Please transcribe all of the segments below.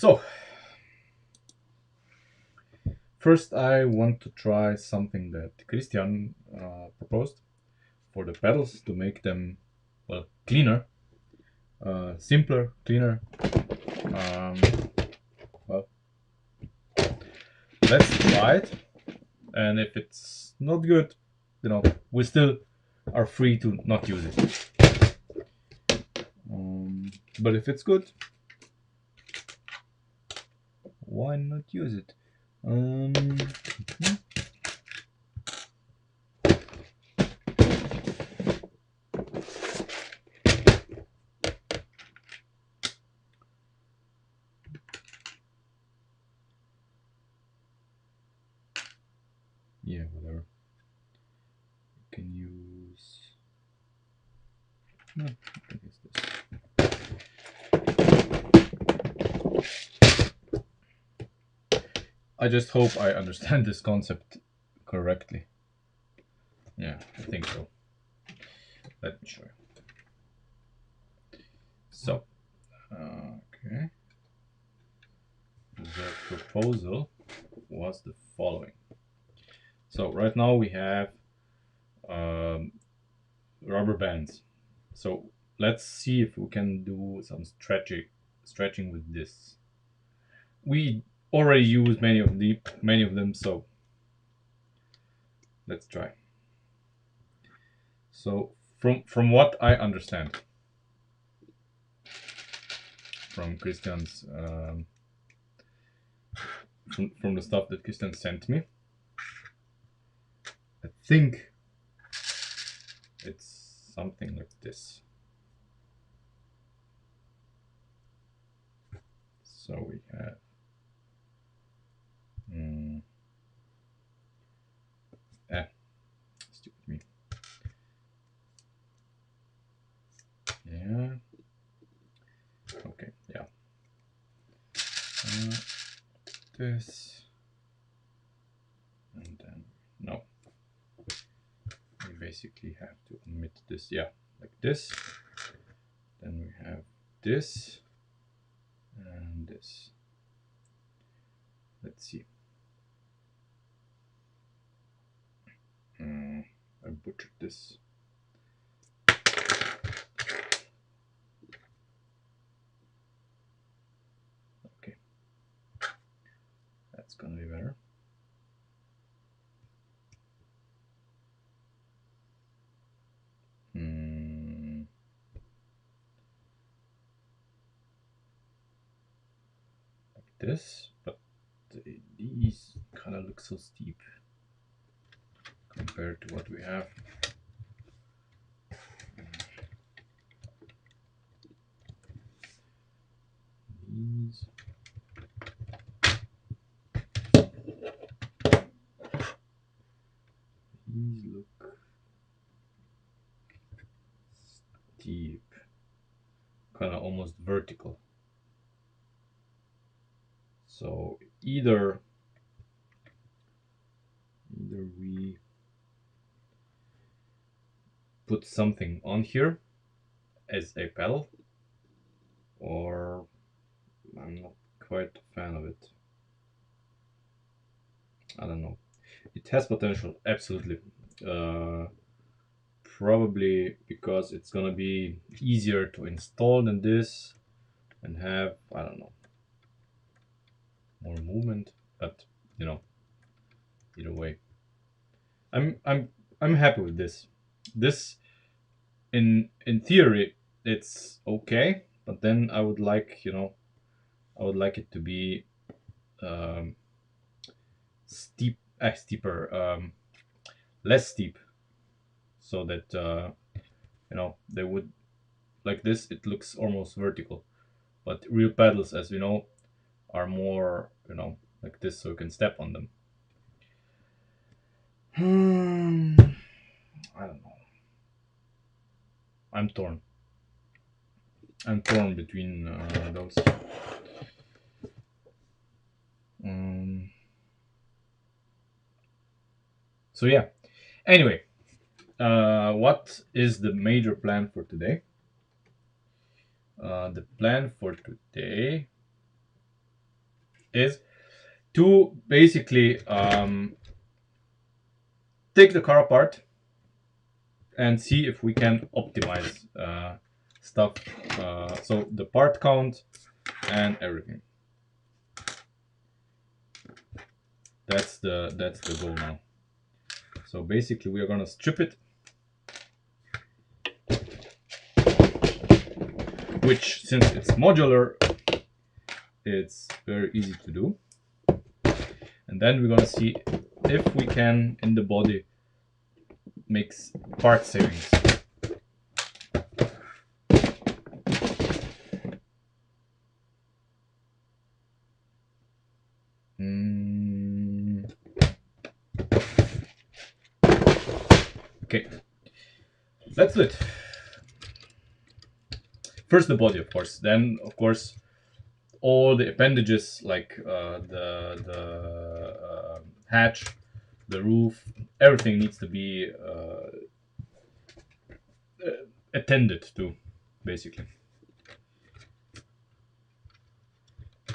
So, first I want to try something that Christian proposed for the pedals to make them, well, cleaner, simpler, cleaner. Um, well, let's try it, and if it's not good, we still are free to not use it. But if it's good, why not use it? Yeah, whatever. You can use. No, I think it's this. I just hope I understand this concept correctly. Yeah, I think so. Let me show you. So, okay. The proposal was the following. So right now we have rubber bands. So let's see if we can do some stretching with this. We already use many of them, so let's try. So from what I understand from Christian's from the stuff that Christian sent me, I think it's something like this. So we have stupid me. Yeah. Okay. Yeah. This. And then no. We basically have to omit this. Yeah, like this. Then we have this and this. Let's see. I butchered this. Okay, that's gonna be better. Like this, but these kind of look so steep compared to what we have. These. These look steep, kind of almost vertical. So either we put something on here as a pedal, or I'm not quite a fan of it. I don't know. It has potential, absolutely. Probably because it's gonna be easier to install than this and have, I don't know, more movement. But either way, I'm happy with this. This in theory it's okay, but then I would like it to be steeper, less steep, so that they would, like this. It looks almost vertical, but real pedals, as we know, are more like this, so you can step on them. I don't know. I'm torn. I'm torn between those. So yeah. Anyway, what is the major plan for today? The plan for today is to basically take the car apart and see if we can optimize stuff. So the part count and everything. That's the goal now. So basically we are gonna strip it, which since it's modular, it's very easy to do. And then we're gonna see if we can in the body make part savings. Okay, let's do it. First the body, of course. Then, of course, all the appendages like the hatch, the roof, everything needs to be attended to, basically.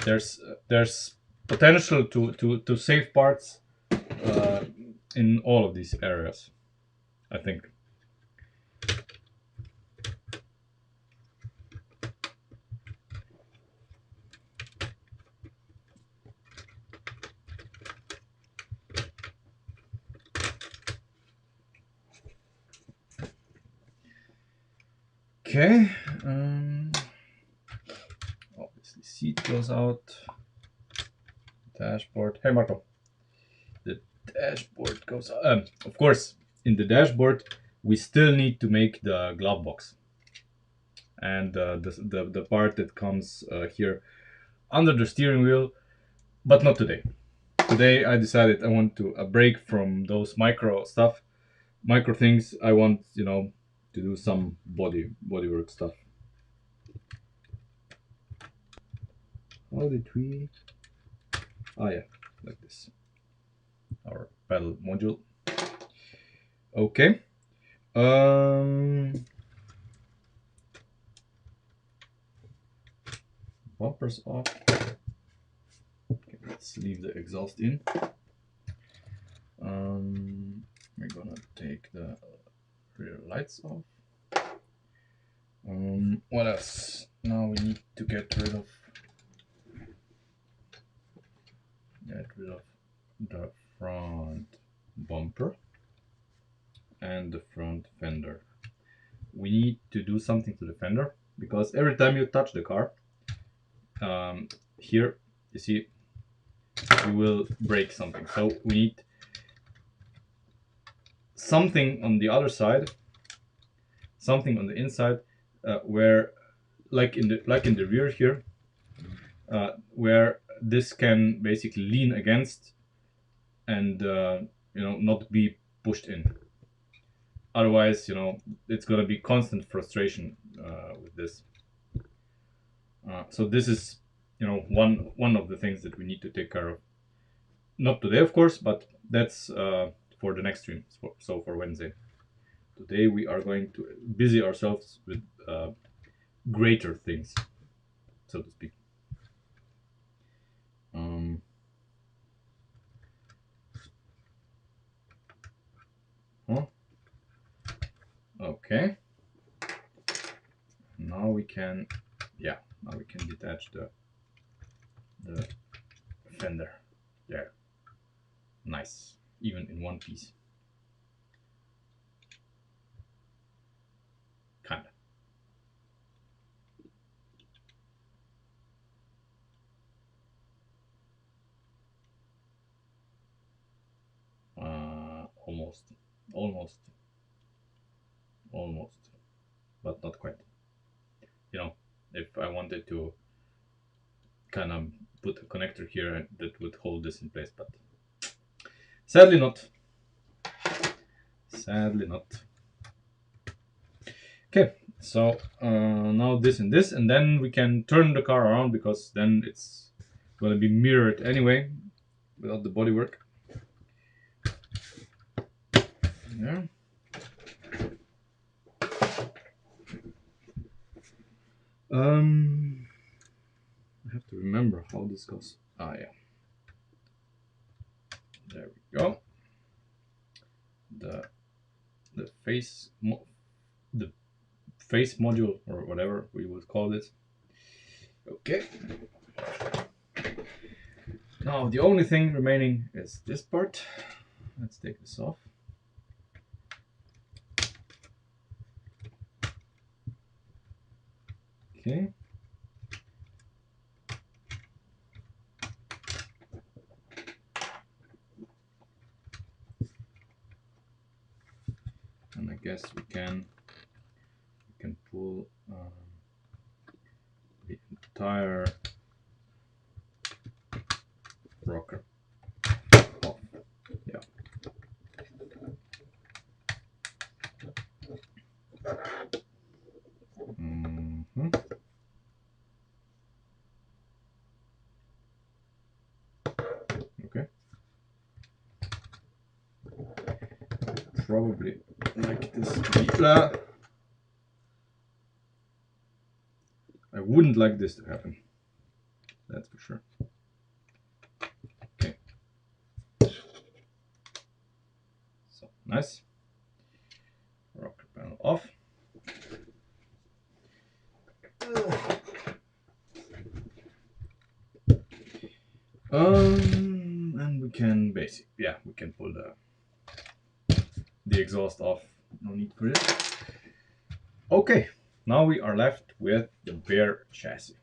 There's potential to save parts in all of these areas, I think. Okay. Obviously, seat goes out. Dashboard. Hey, Marco. The dashboard goes out. Of course, in the dashboard, we still need to make the glove box. And the part that comes here under the steering wheel, but not today. Today I decided I want to a break from those micro things. I want, to do some bodywork stuff. How did we? Yeah, like this. Our pedal module. Okay. Bumpers off. Okay, let's leave the exhaust in. We're gonna take the rear lights off. What else? Now we need to get rid of the front bumper and the front fender. We need to do something to the fender because every time you touch the car, here you see you will break something. So we need something on the other side, something on the inside, where like in the rear here, where this can basically lean against and not be pushed in. Otherwise, it's gonna be constant frustration with this. So this is, one of the things that we need to take care of. Not today, of course, but that's for the next stream. So for Wednesday. Today we are going to busy ourselves with greater things, so to speak. Okay. Now we can detach the fender. There. Nice. Even in one piece. Kinda. Almost, but not quite. If I wanted to kind of put a connector here that would hold this in place, but sadly not. Okay, so now this and this, and then we can turn the car around because then it's going to be mirrored anyway without the bodywork. Yeah. I have to remember how this goes. Ah, yeah. There we go. The face the face module, or whatever we would call it. Okay. Now the only thing remaining is this part. Let's take this off. Okay. And I guess we can pull the entire rocker off. Yeah. Okay. Probably like this to be. I wouldn't like this to happen. That's for sure. Okay. So nice. Rocker panel off. And we can we can pull the exhaust off. No need for it. Okay, now we are left with the bare chassis.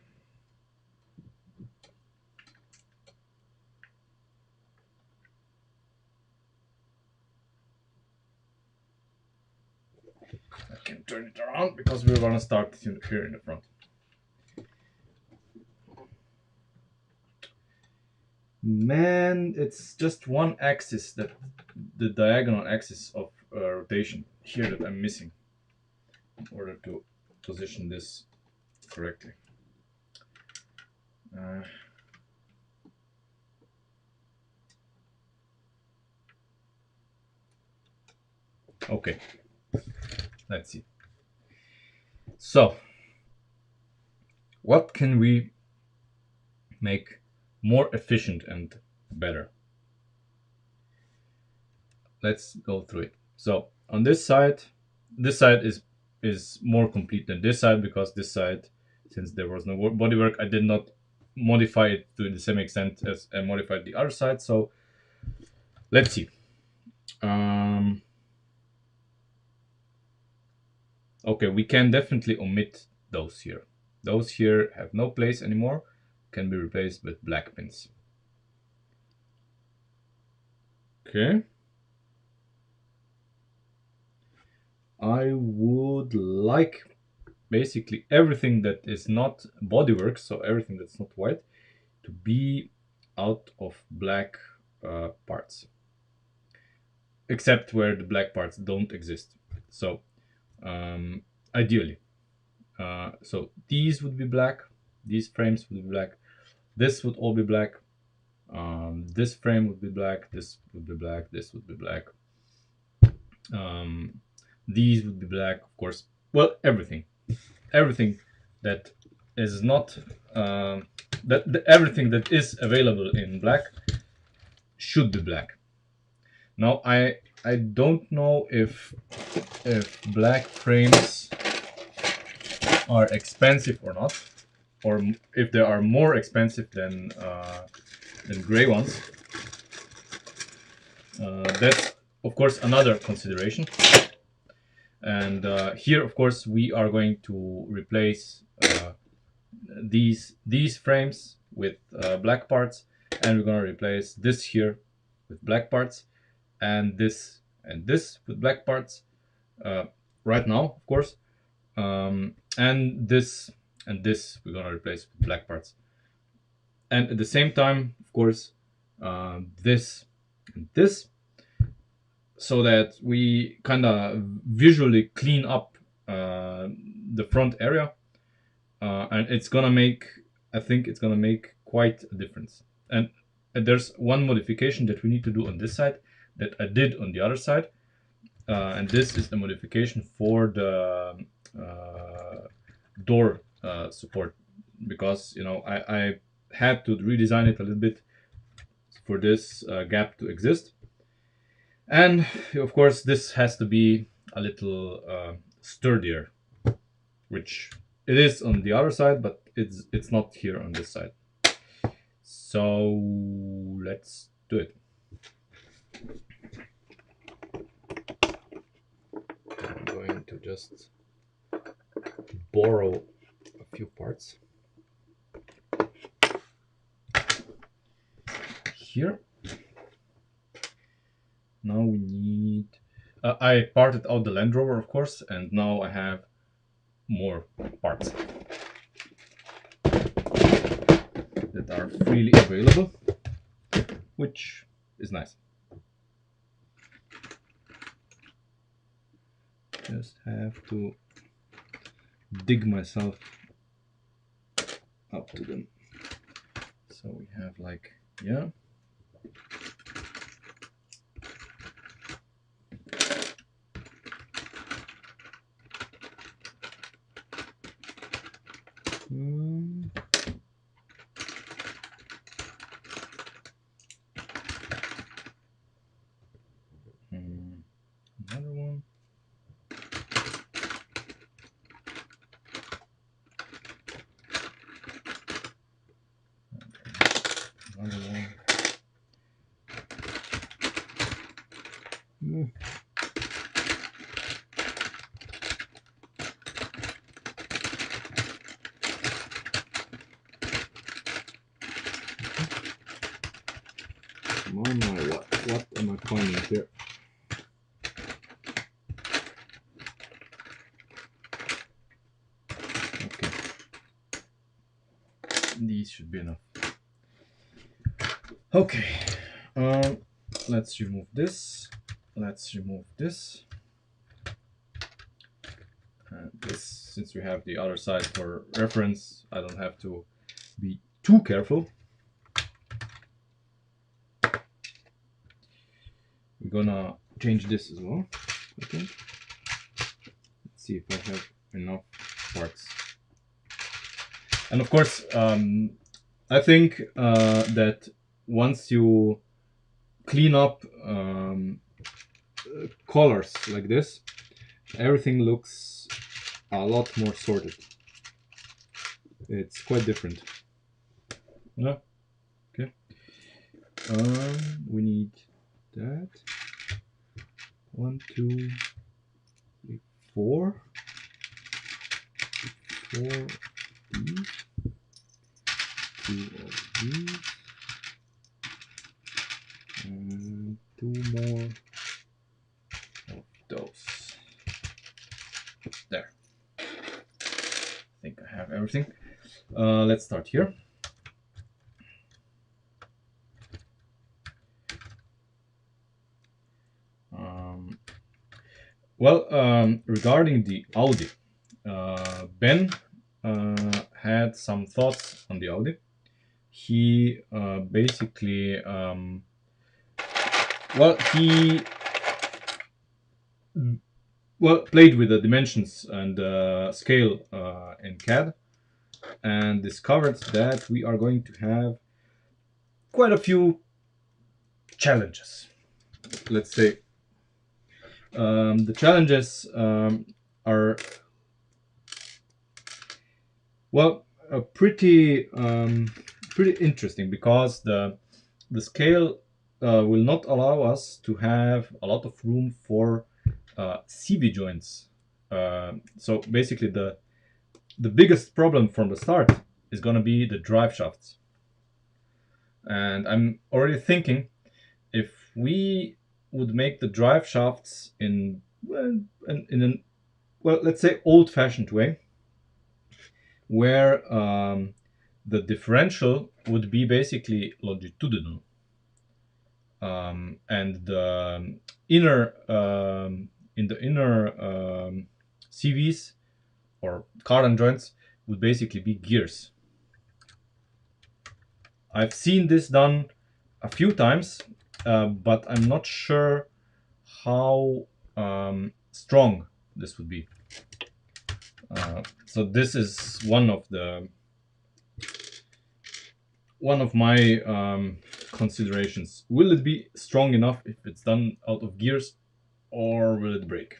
I can turn it around because we're gonna start here in the front. Man, it's just one axis, that the diagonal axis of rotation here, that I'm missing in order to position this correctly. Okay, let's see. So, what can we make more efficient and better? Let's go through it. So on this side is more complete than this side, because this side, since there was no bodywork, I did not modify it to the same extent as I modified the other side. So let's see. Okay, we can definitely omit those here. Those here have no place anymore, can be replaced with black pins. Okay. I would like basically everything that is not bodywork, so everything that's not white, to be out of black parts, except where the black parts don't exist. So ideally, so these would be black, these frames would be black, this would all be black, this frame would be black, this would be black, this would be black, these would be black, of course. Well, everything that is not everything that is available in black should be black. Now I don't know if black frames are expensive or not, or if they are more expensive than gray ones. That's of course another consideration. And here, of course, we are going to replace these frames with black parts, and we're going to replace this here with black parts, and this with black parts right now, of course, and this we're going to replace with black parts, and at the same time, of course, this and this, so that we kind of visually clean up the front area, and it's gonna make, I think it's gonna make quite a difference. And there's one modification that we need to do on this side that I did on the other side, and this is the modification for the door support, because I had to redesign it a little bit for this gap to exist. And of course, this has to be a little sturdier, which it is on the other side, but it's not here on this side. So let's do it. I'm going to just borrow a few parts here. Now we need. I parted out the Land Rover, of course, and now I have more parts that are freely available, which is nice. Just have to dig myself up to them. So we have like, yeah. Another one. Another one. Come on, what am I finding here? Okay. These should be enough. Okay. Let's remove this. Let's remove this. And this, since we have the other side for reference, I don't have to be too careful. We're gonna change this as well, I think. Let's see if I have enough parts. And of course, I think that once you clean up colors like this, everything looks a lot more sorted. It's quite different. Yeah. Okay. We need that. 1, 2, 3, 4. 4 of these. 2 of these. And 2 more of those. There. I think I have everything. Let's start here. Regarding the Audi, Ben had some thoughts on the Audi. He basically, he played with the dimensions and scale in CAD and discovered that we are going to have quite a few challenges. Let's say the challenges are pretty interesting, because the scale will not allow us to have a lot of room for CV joints. So basically, the biggest problem from the start is going to be the drive shafts. And I'm already thinking, if we would make the drive shafts in an let's say old-fashioned way, where the differential would be basically longitudinal, and the inner in the inner CVs or cardan joints would basically be gears. I've seen this done a few times, but I'm not sure how strong this would be. So this is one of the one of my considerations. Will it be strong enough if it's done out of gears, or will it break?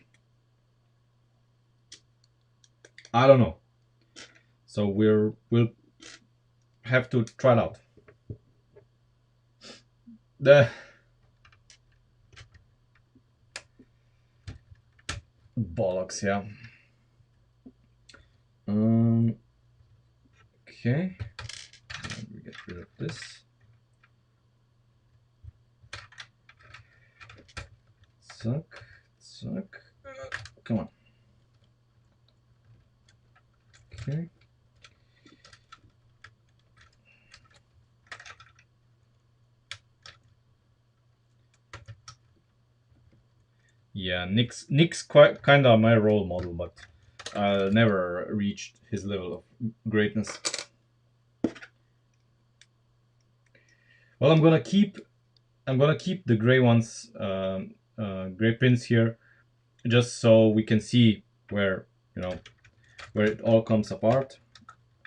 I don't know. So we'll have to try it out. The bollocks, yeah. Okay. And we get rid of this. Suck, suck. Come on. Okay. Yeah, Nick's quite kind of my role model, but I never reached his level of greatness. Well, I'm gonna keep the gray ones, gray pins here, just so we can see where where it all comes apart,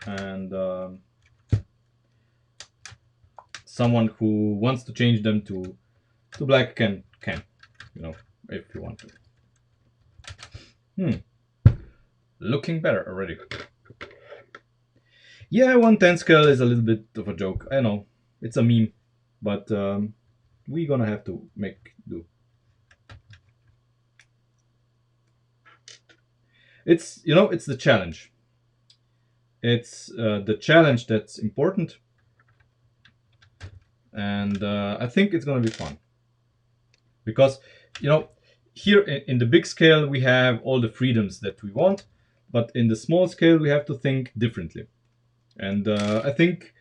and someone who wants to change them to black can, if you want to. Looking better already. Yeah, 110 scale is a little bit of a joke. I know it's a meme, but we're gonna have to make do. It's the challenge. It's the challenge that's important, and I think it's gonna be fun because here in the big scale we have all the freedoms that we want, but in the small scale we have to think differently. And I think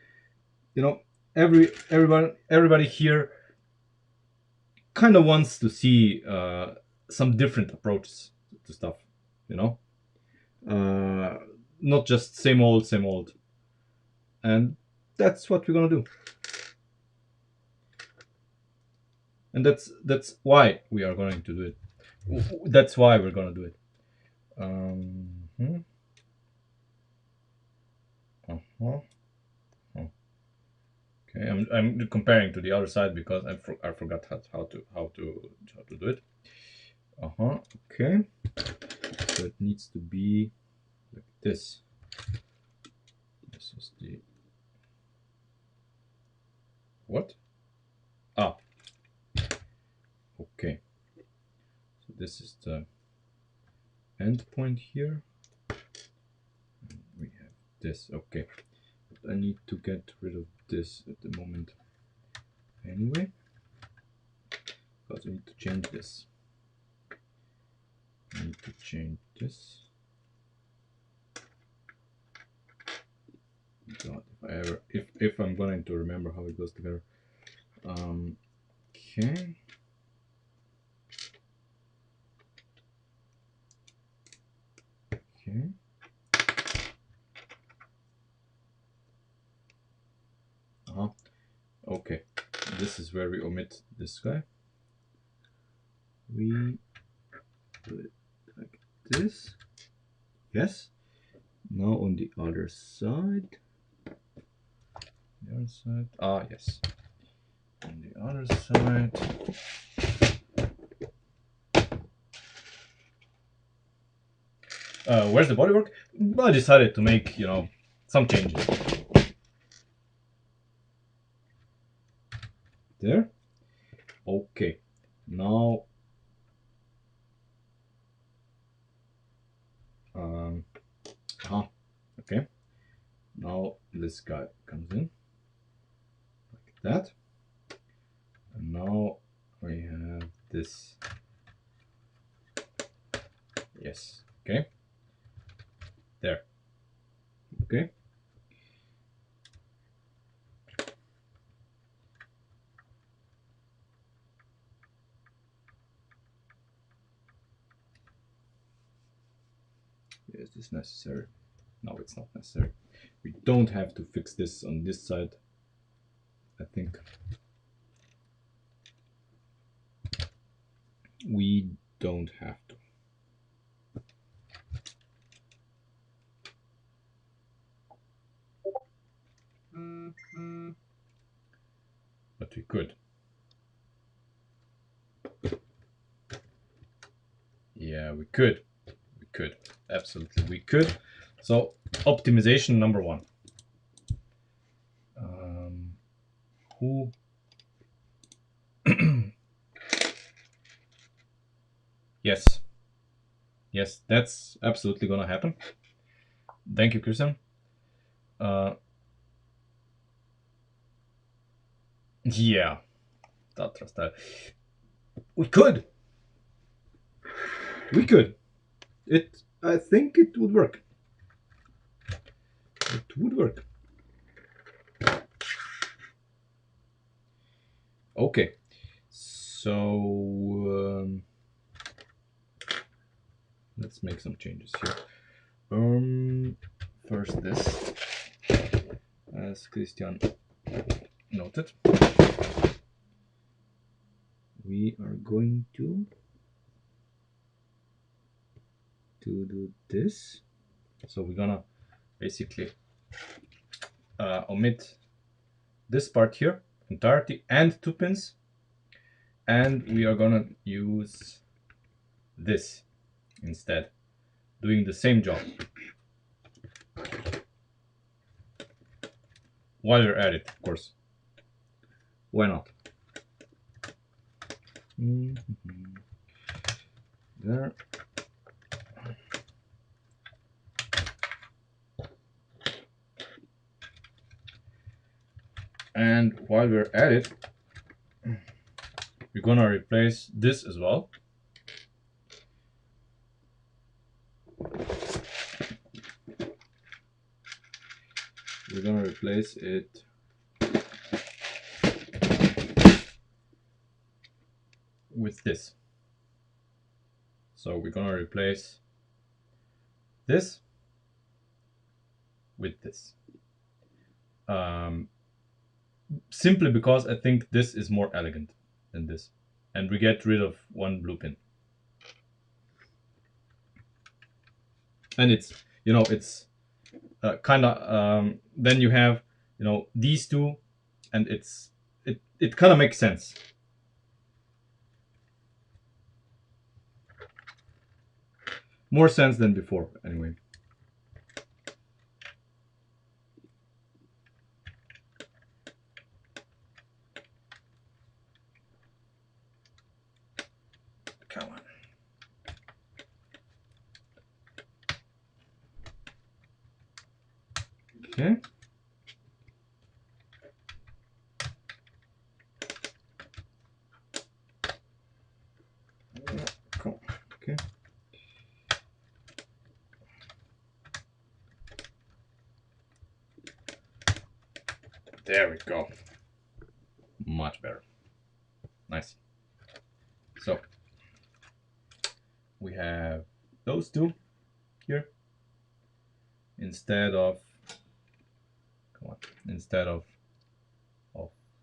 you know everybody here kind of wants to see some different approaches to stuff, you know, uh, not just same old, and that's what we're gonna do, and that's why we are going to do it. That's why we're gonna do it. Hmm. Uh-huh. Okay, I'm comparing to the other side because I forgot how to do it. Uh-huh. Okay. So it needs to be like this. This is the what? Ah. Okay. So this is the end point here. And we have this. Okay. But I need to get rid of this at the moment. Anyway. Because I need to change this. I need to change this. God, if I'm going to remember how it goes together. Okay. Okay. Uh-huh. Okay. This is where we omit this guy. We put it like this. Yes. Now on the other side. The other side. Ah, yes. On the other side. Where's the bodywork? I decided to make, some changes. There. Okay. Now, okay. Now this guy comes in like that. And now we have this. Yes. Okay. There. Okay. Is this necessary? No, it's not necessary. We don't have to fix this on this side, I think. We don't have to. but we could. Yeah, we could. We could. Absolutely, we could. So, optimization number one. Who? Yes. Yes, that's absolutely gonna happen. Thank you, Christian. Yeah, that trust that. We could. We could. It. I think it would work. It would work. Okay. So let's make some changes here. First this, as Christian noted, we are going to do this. So we're gonna basically omit this part here entirety and 2 pins, and we are gonna use this instead, doing the same job. While you're at it, of course. Why not? There. And while we're at it, we're gonna replace this as well. We're gonna replace it with this. So we're gonna replace this with this. Simply because I think this is more elegant than this. And we get rid of one blue pin. And it's, it's kind of, then you have, these two, and it kind of makes sense. More sense than before, anyway. Come on. Okay. Cool. Okay. There we go. Much better. Nice. So we have those two here instead of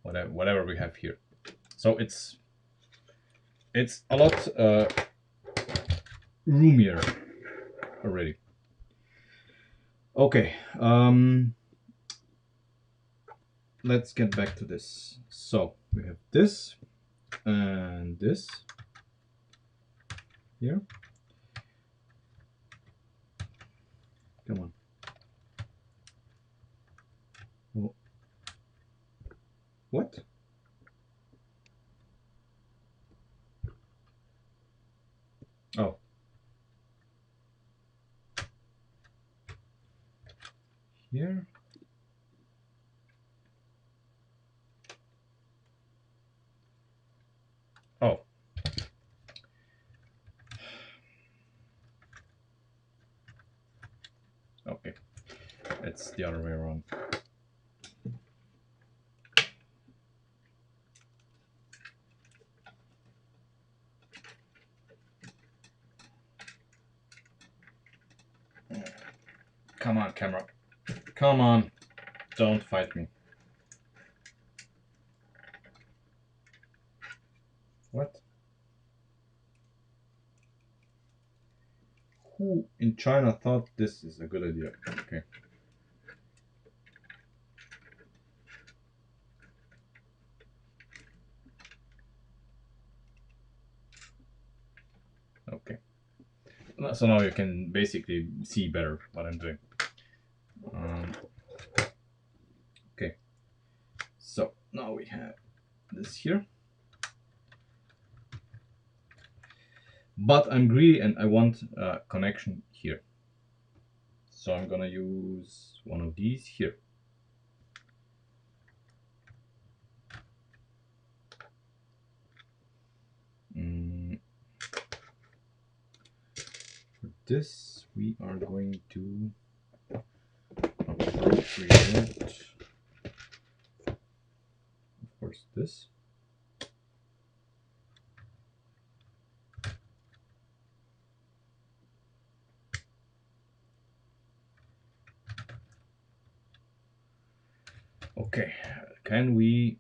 whatever we have here. So it's a lot roomier already. Okay, let's get back to this. So we have this and this here. Come on. Oh. What? Oh. Here. Oh. Okay. It's the other way around. Come on, camera. Come on. Don't fight me. What? Who in China thought this is a good idea? Okay. So now you can basically see better what I'm doing. Okay, so now we have this here. But I'm greedy and I want a connection here. So I'm gonna use one of these here. For this, we are going to appropriate, of course, this. Okay, can we?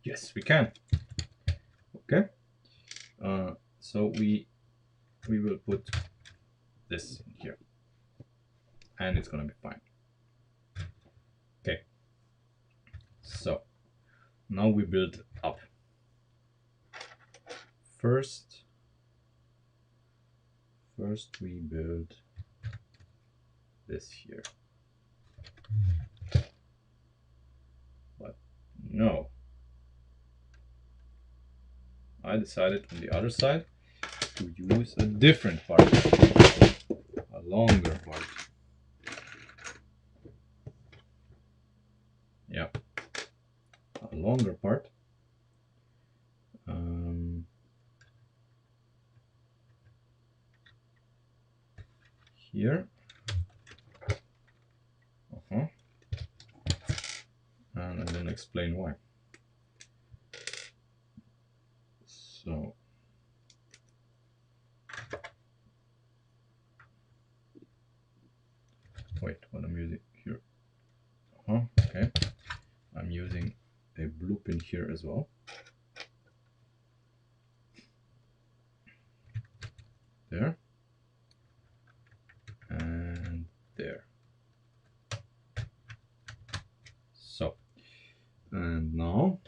Yes, we can. Okay, so we will put this in here, and it's gonna be fine. Okay, so now we build up. First we build this here. But no, I decided on the other side to use a different part, a longer part. Yeah, a longer part. Here. And I'm gonna explain why. So wait, what I'm using here. Okay. I'm using a blue pin here as well. There. And there. So, and now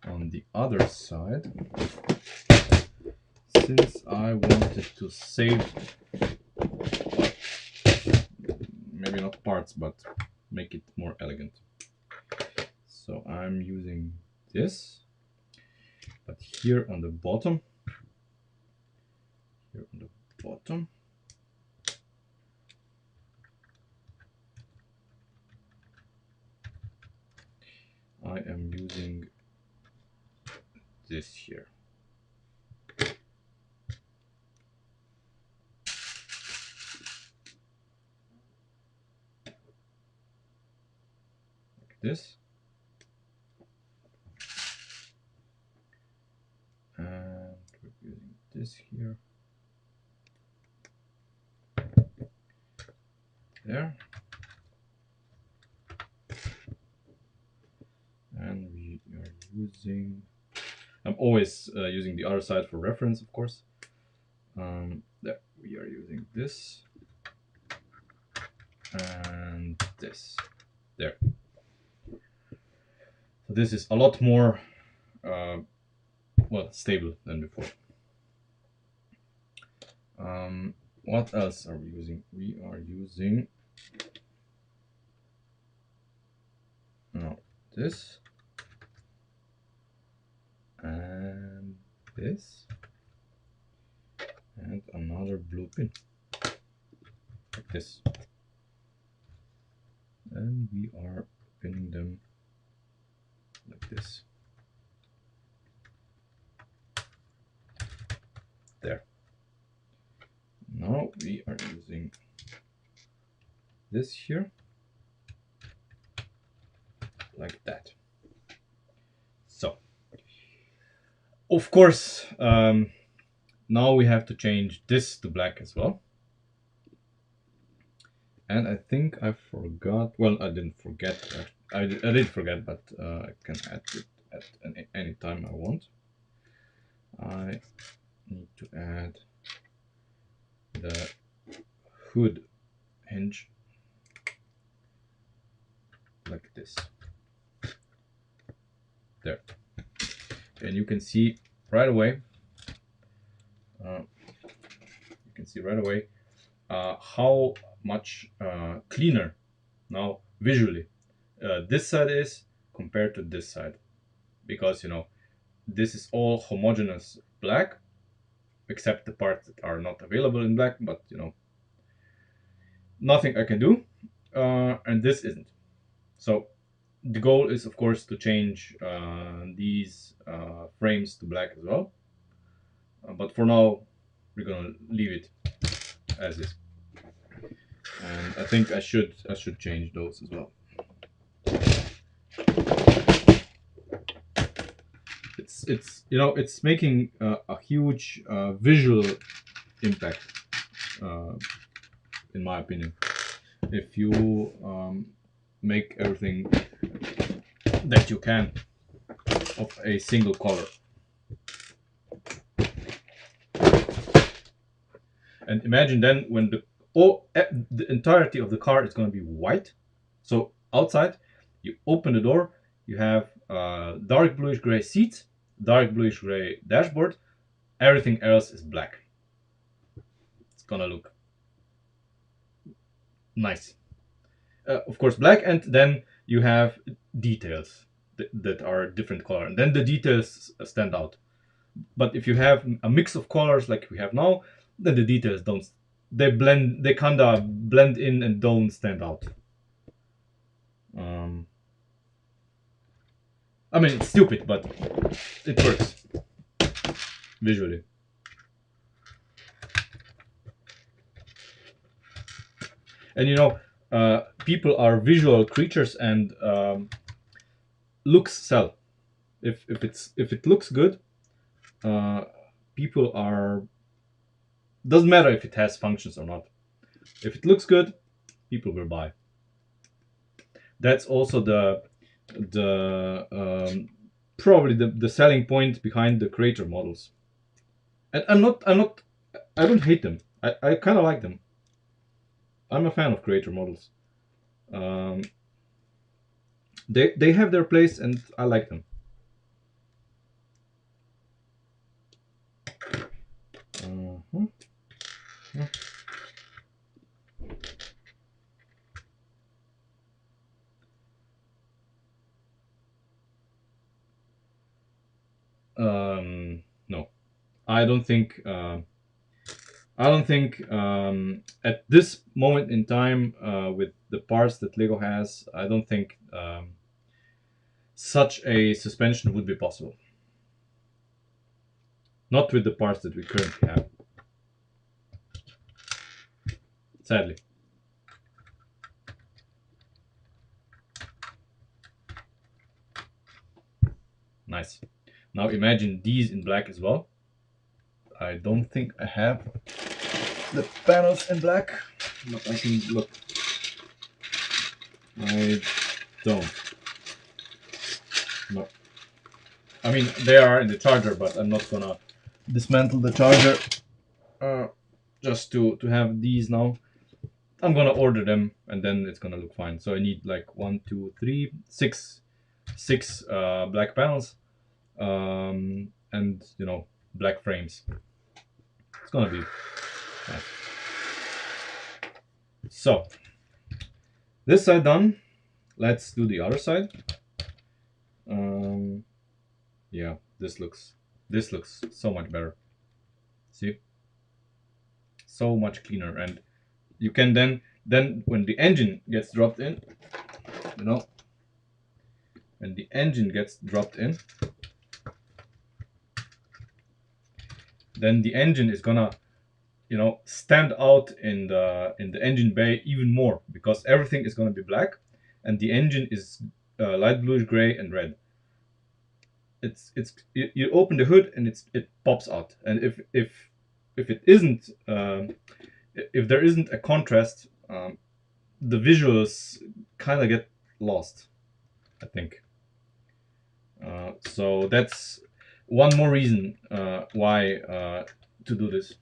on the other side, since I wanted to save, well, maybe not parts, but make it more elegant. So I'm using this, but here on the bottom, I am using this here. Like this. And we're using this here. There. And we are using, I'm always using the other side for reference, of course. There, we are using this and this. There. So this is a lot more, well, stable than before. What else are we using? We are using this and this and another blue pin like this, and we are pinning them like this. There. Now we are using this here like that. So of course now we have to change this to black as well. And I think I forgot, well, I didn't forget, I did forget, but I can add it at any time I want. I need to add the hood hinge like this. There. And you can see right away, you can see right away how much cleaner now visually this side is compared to this side, because this is all homogeneous black except the parts that are not available in black, but nothing I can do, and this isn't. So the goal is, of course, to change these frames to black as well, but for now we're gonna leave it as is, and I think I should change those as well. It's making a huge visual impact, uh, in my opinion, if you make everything that you can of a single color. And imagine then when the entirety of the car is going to be white. So outside, you open the door, you have dark bluish gray seats, dark bluish gray dashboard. Everything else is black. It's gonna look nice. Of course, black, and then you have details that are different color, and then the details stand out. But if you have a mix of colors like we have now, then the details don't. They kind of blend in and don't stand out. Um, I mean, it's stupid, but it works visually. And people are visual creatures, and looks sell. If it looks good, uh, people are. Doesn't matter if it has functions or not. If it looks good, people will buy. That's also the probably the selling point behind the creator models. And I don't hate them. I kind of like them. I'm a fan of creator models. Um, they have their place, and I like them. Uh-huh. No, I don't think. I don't think at this moment in time, with the parts that Lego has, I don't think such a suspension would be possible. Not with the parts that we currently have. Sadly. Nice. Now imagine these in black as well. I don't think I have the panels in black, but I can look. I don't. No. I mean, they are in the charger, but I'm not gonna dismantle the charger just to have these now. I'm gonna order them, and then it's gonna look fine. So I need like 1, 2, 3, 6, 6 black panels, and black frames. It's gonna be nice. So this side done. Let's do the other side. Yeah, this looks so much better. See, so much cleaner, and you can then when the engine gets dropped in, when the engine gets dropped in, then the engine is gonna stand out in the engine bay even more, because everything is gonna be black, and the engine is light bluish gray and red. You open the hood and it pops out, and if it isn't if there isn't a contrast, the visuals kind of get lost, I think. So that's one more reason why to do this.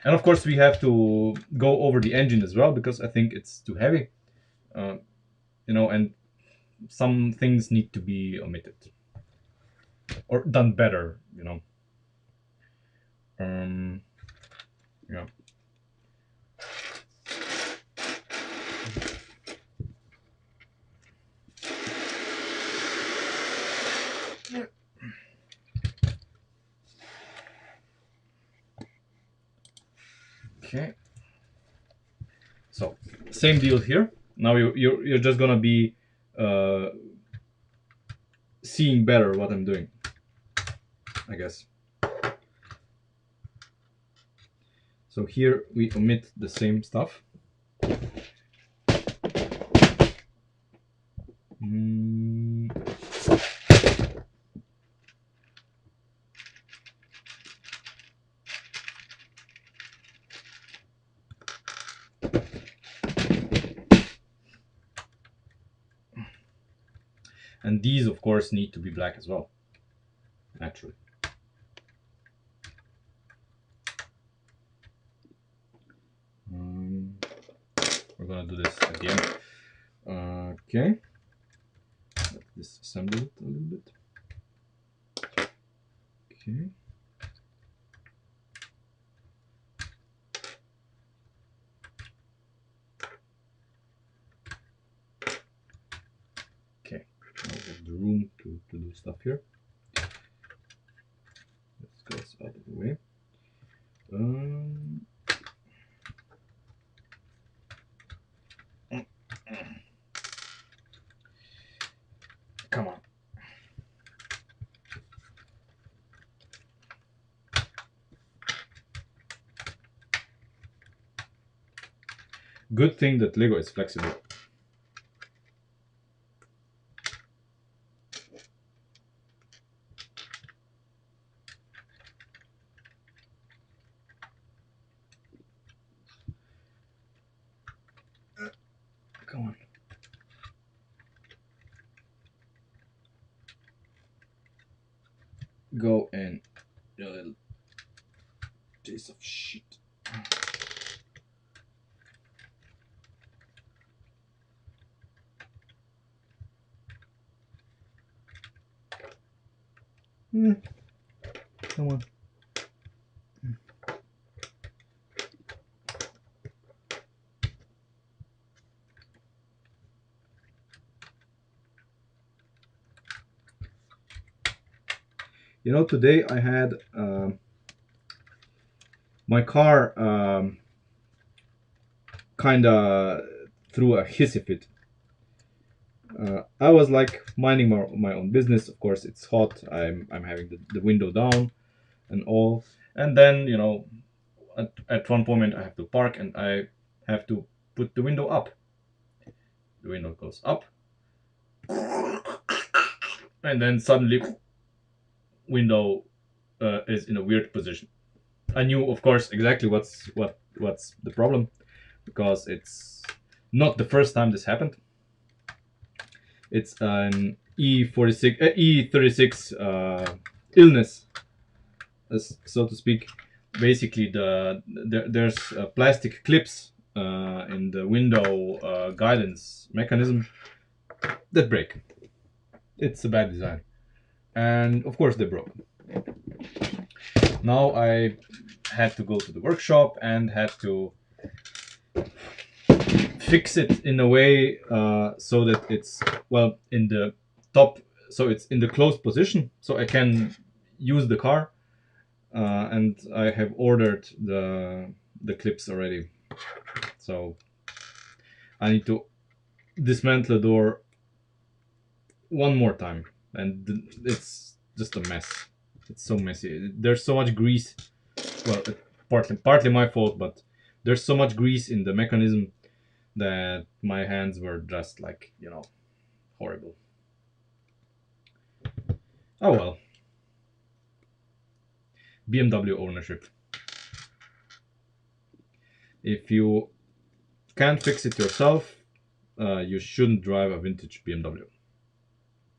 And of course we have to go over the engine as well, because I think it's too heavy, and some things need to be omitted. or done better, you know. Um, yeah. Okay. So same deal here. Now you're just gonna be uh, seeing better what I'm doing, I guess. So here we omit the same stuff. Mm, and these, of course, need to be black as well, naturally. Um, we're gonna do this again. Okay. Let's disassemble it a little bit. Okay. Okay. Now we have the room to do stuff here. This goes out of the way. Um, Come on. Good thing that Lego is flexible. Come on. Go in, you little piece of shit. Come on. You know, today I had my car kind of threw a hissy fit. I was like minding my own business. Of course, it's hot. I'm having the window down and all. And then, you know, at one moment I have to park and I have to put the window up. The window goes up. And then suddenly, window is in a weird position. I knew, of course, exactly what's the problem, because it's not the first time this happened. It's an E36 illness, so to speak. Basically, there's plastic clips in the window guidance mechanism that break. It's a bad design, and of course they broke. Now I had to go to the workshop and had to fix it in a way so that it's, well, in the top, so it's in the closed position, so I can use the car. And I have ordered the clips already, so I need to dismantle the door one more time, and it's just a mess. It's so messy. There's so much grease. Well, partly my fault, but there's so much grease in the mechanism that my hands were just like, you know, horrible. Oh well. BMW ownership. If you can't fix it yourself, you shouldn't drive a vintage BMW.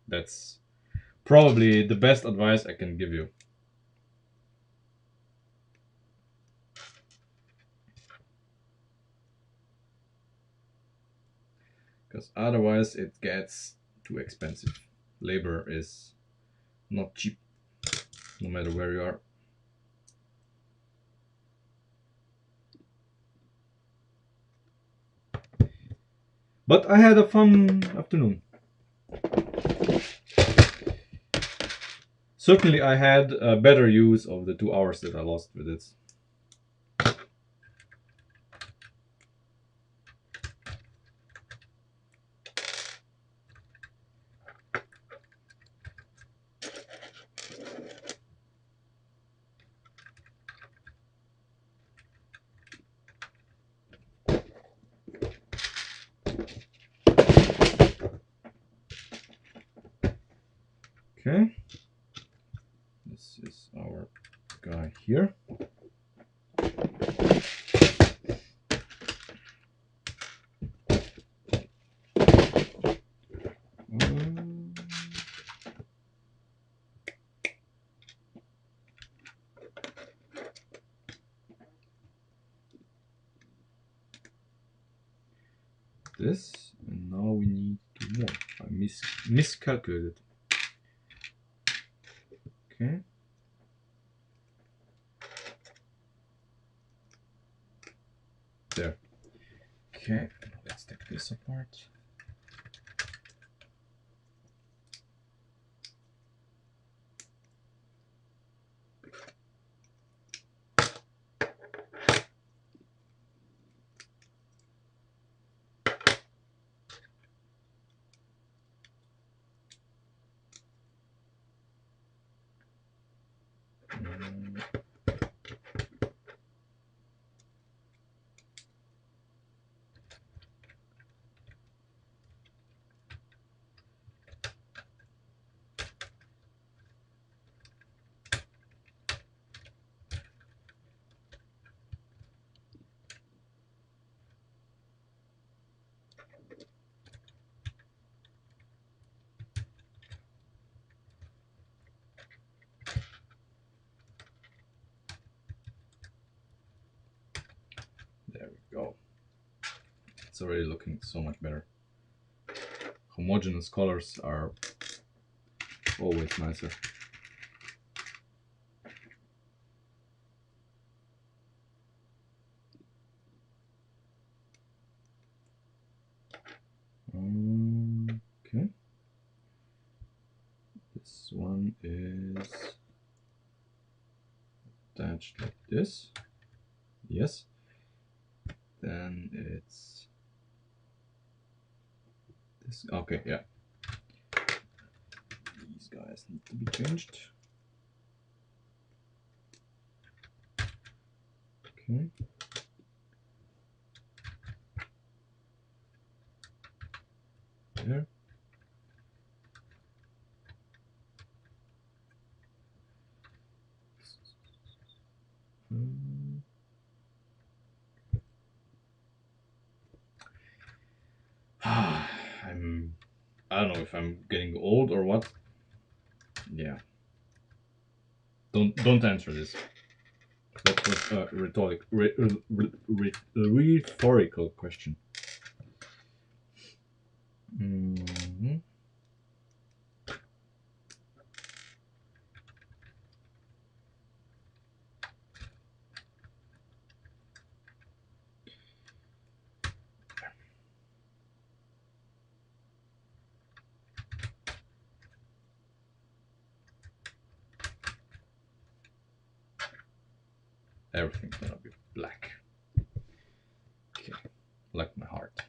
That's probably the best advice I can give you. Because otherwise it gets too expensive. Labor is not cheap, no matter where you are. But I had a fun afternoon. Certainly, I had a better use of the 2 hours that I lost with it. Okay, this is our guy here. This, and now we need 2 more. I miscalculated. Okay. There. Okay, let's take this apart. There we go. It's already looking so much better. Homogeneous colors are always nicer. Okay. This one is attached like this. Yes. Then it's this. Okay, yeah. These guys need to be changed. Okay. There. I don't know if I'm getting old or what. Yeah. Don't answer this. That was a rhetorical question. Mm-hmm. Everything's gonna be black. Okay, like my heart.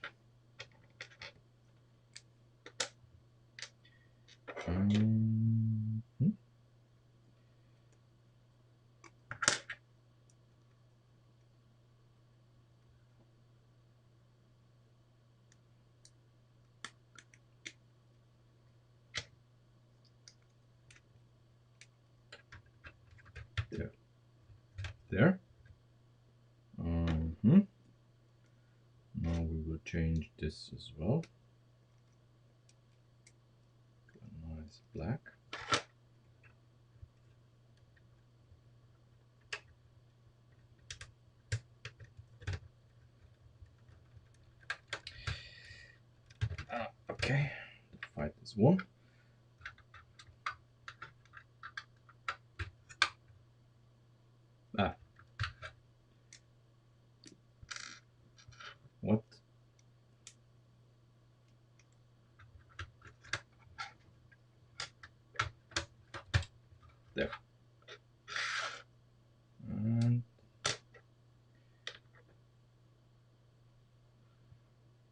Mm-hmm. There. There. Mm-hmm. Now we will change this as well. Nice black. Okay, the fight is won.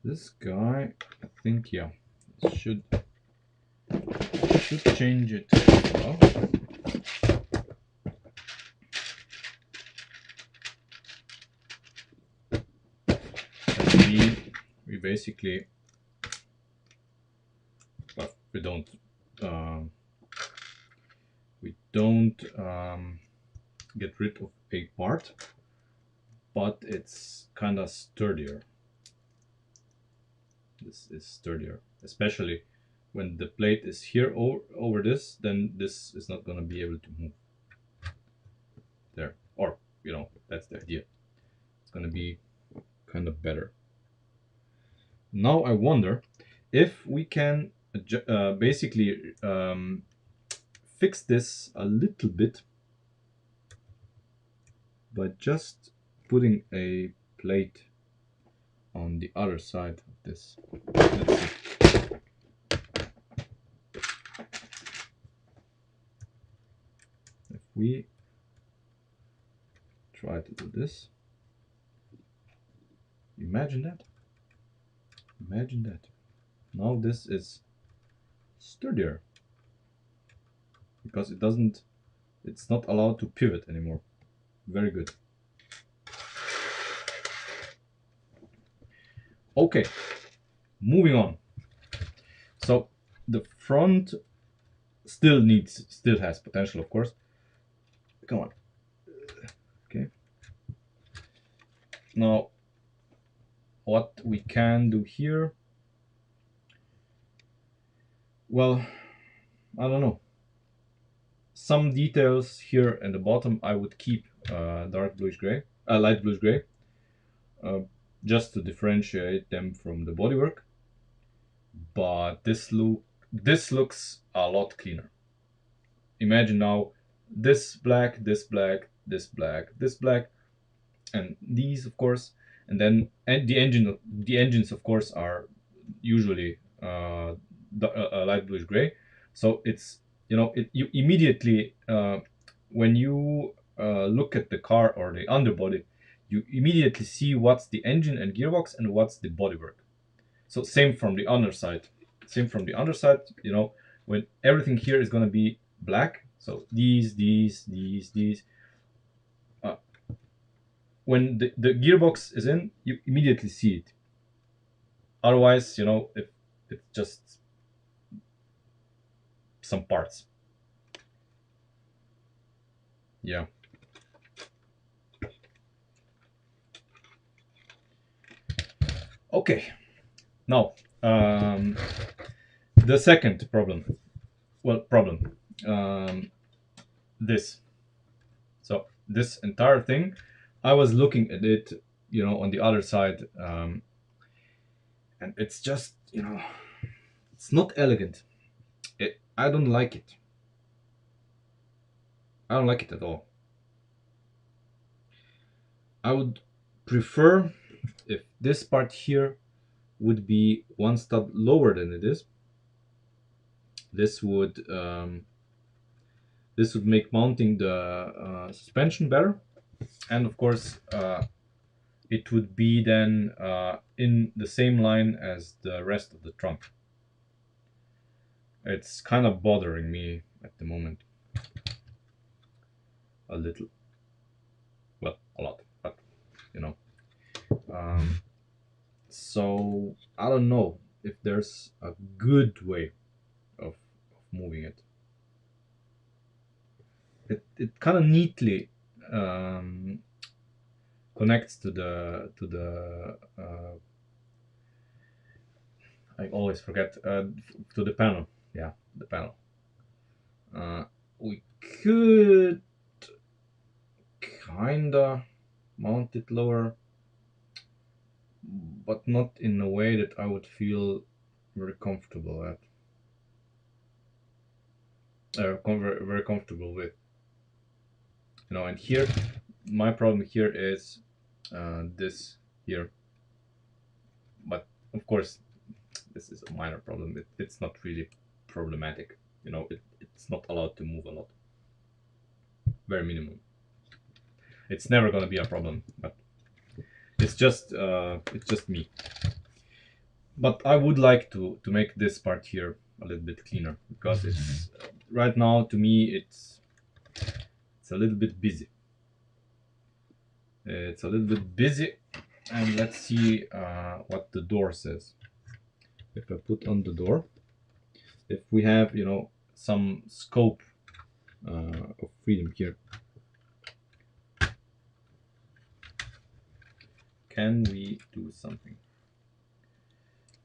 This guy, I think, yeah, should change it as well. We basically, well, we don't get rid of a part, but it's kind of sturdier. This is sturdier, especially when the plate is here over this, then this is not going to be able to move there, or that's the idea. It's going to be kind of better. Now I wonder if we can basically fix this a little bit by just putting a plate on the other side of this. Let's see. If we try to do this, imagine that. Imagine that. Now this is sturdier because it's not allowed to pivot anymore. Very good. Okay, moving on. So the front still has potential, of course. Come on. Okay. Now, what we can do here? Well, I don't know. Some details here in the bottom I would keep dark bluish gray, light bluish gray, just to differentiate them from the bodywork. But this looks a lot cleaner. Imagine now this black, this black, this black, this black, and these, of course, and then the engines, of course, are usually light bluish gray. So it's you immediately when you look at the car or the underbody, you immediately see what's the engine and gearbox and what's the bodywork. So same from the underside. Same from the underside. When everything here is going to be black. So these. When the gearbox is in, you immediately see it. Otherwise, if it's just some parts. Yeah. Okay. Now, the second problem. Well, problem. This. So this entire thing, I was looking at it, on the other side, and it's just, it's not elegant. I don't like it. I don't like it at all. I would prefer if this part here would be one stud lower than it is. This would make mounting the suspension better, and of course it would be then in the same line as the rest of the trunk. It's kind of bothering me at the moment a little. Well, a lot, but so I don't know if there's a good way of moving it. It kind of neatly connects to the I always forget to the panel. Yeah, the panel. We could kinda mount it lower, but not in a way that I would feel very comfortable at. Very, very comfortable with. And here, my problem here is this here. But of course, this is a minor problem. It's not really problematic. It's not allowed to move a lot. Very minimum. It's never gonna be a problem, but it's just me. But I would like to make this part here a little bit cleaner, because it's right now, to me, it's a little bit busy. It's a little bit busy, and let's see what the door says. If I put on the door, if we have, you know, some scope of freedom here, can we do something?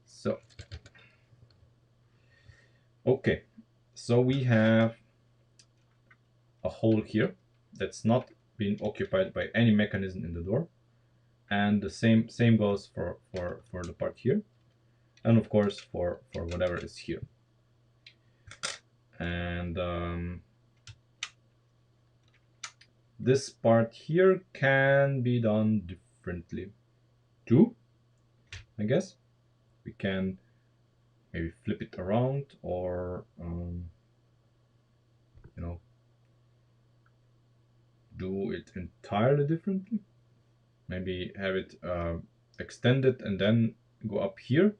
So, okay, so we have a hole here that's not being occupied by any mechanism in the door, and the same goes for the part here, and of course for whatever is here. And this part here can be done differently too, I guess. We can maybe flip it around, or you know, do it entirely differently. Maybe have it extended and then go up here,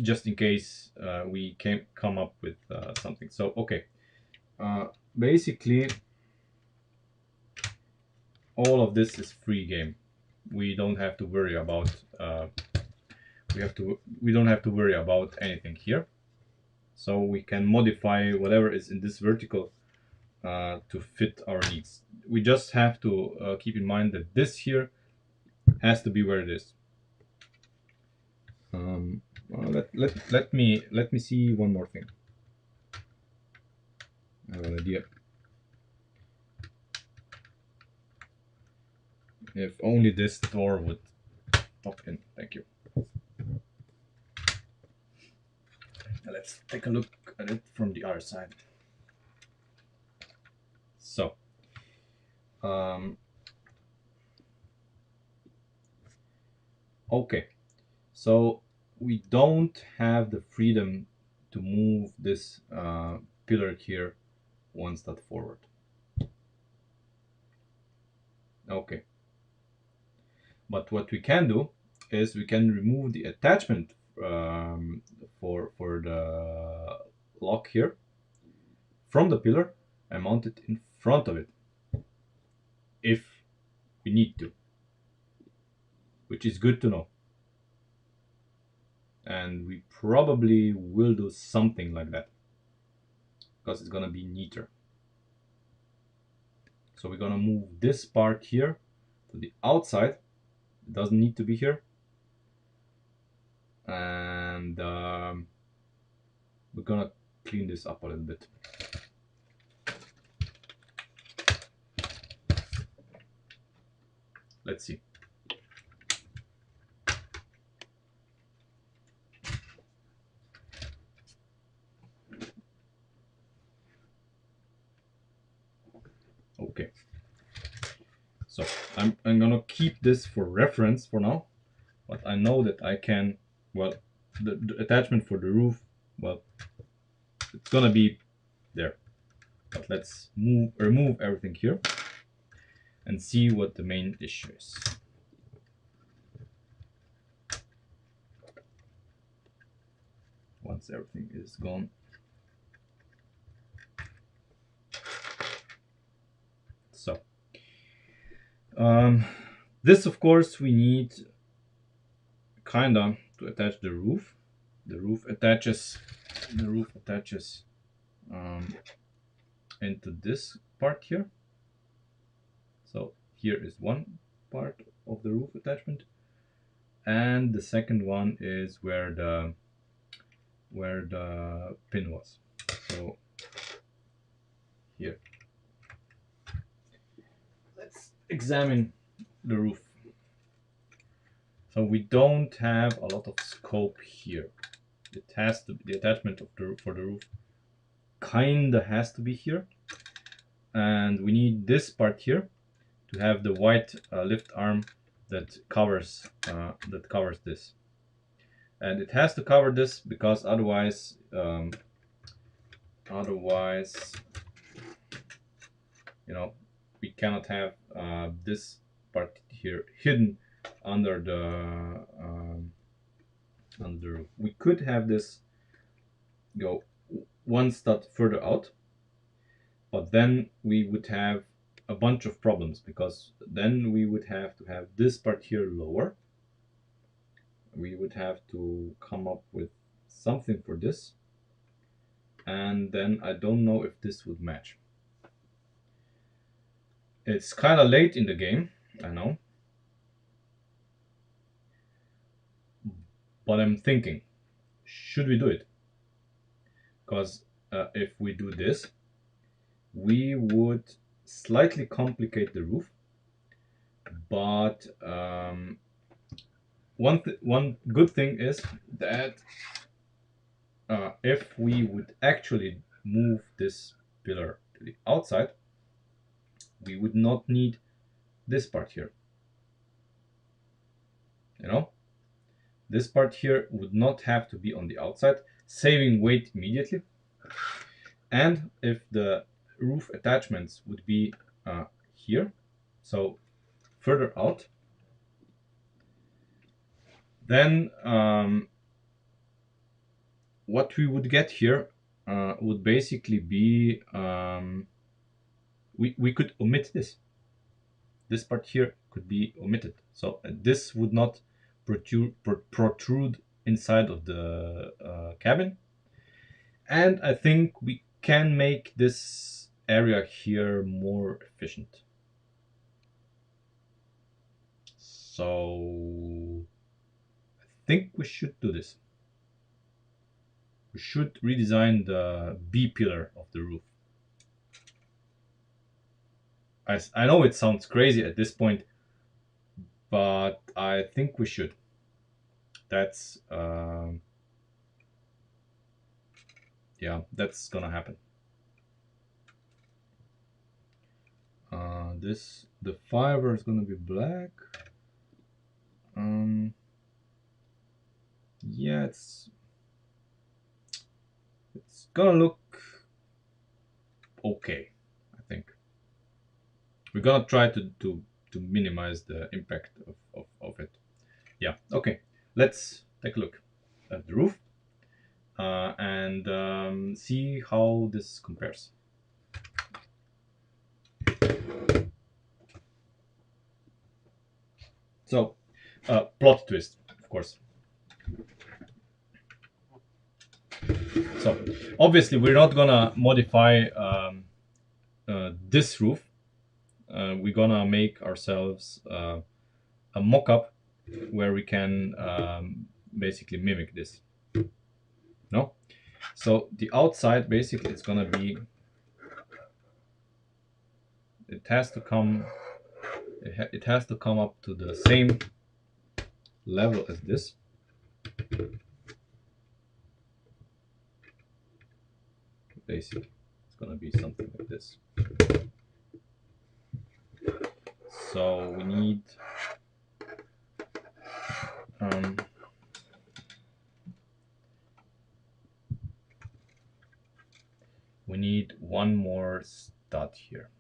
just in case we can come up with something. So okay, basically all of this is free game. We don't have to worry about we don't have to worry about anything here. So we can modify whatever is in this vertical to fit our needs. We just have to keep in mind that this here has to be where it is. Let me see one more thing. I have an idea. If only this door would pop in. Thank you. Let's take a look at it from the other side. So, okay, so we don't have the freedom to move this pillar here one step forward. Okay, but what we can do is we can remove the attachment for the lock here from the pillar and mount it in front of it if we need to, which is good to know. And we probably will do something like that because it's gonna be neater. So we're gonna move this part here to the outside. It doesn't need to be here. And we're gonna clean this up a little bit. Let's see. Okay. So I'm gonna keep this for reference for now, but I know that I can, well, the attachment for the roof, well, it's gonna be there. But let's remove everything here and see what the main issue is. Once everything is gone. So, this of course we need kinda to attach the roof. The roof attaches into this part here. So here is one part of the roof attachment, and the second one is where the pin was. So here, let's examine the roof. So we don't have a lot of scope here. It has to, the attachment of for the roof kinda has to be here, and we need this part here to have the white lift arm that covers this, and it has to cover this because otherwise you know, we cannot have this part here hidden under the on the roof. We could have this go one stud further out, but then we would have a bunch of problems, because then we would have to have this part here lower. We would have to come up with something for this, and then I don't know if this would match. It's kind of late in the game, I know, but I'm thinking, should we do it? Because if we do this, we would slightly complicate the roof, but one good thing is that if we would actually move this pillar to the outside, we would not need this part here. You know, this part here would not have to be on the outside, saving weight immediately. And if the roof attachments would be here, so further out, then what we would get here would basically be we could omit this. This part here could be omitted, so this would not protrude inside of the cabin. And I think we can make this area here more efficient. So I think we should do this. We should redesign the B pillar of the roof. I know it sounds crazy at this point, but I think we should. That's yeah, that's gonna happen. The fiber is gonna be black. Yeah, it's gonna look okay, I think. We're gonna try to minimize the impact of it. Yeah, okay. Let's take a look at the roof and see how this compares. So, plot twist, of course. So, obviously, we're not gonna modify this roof. We're gonna make ourselves a mock-up where we can basically mimic this. No? So the outside, basically, it's gonna be, it has to come up to the same level as this. Basically, it's gonna be something like this. So we need one more stud here,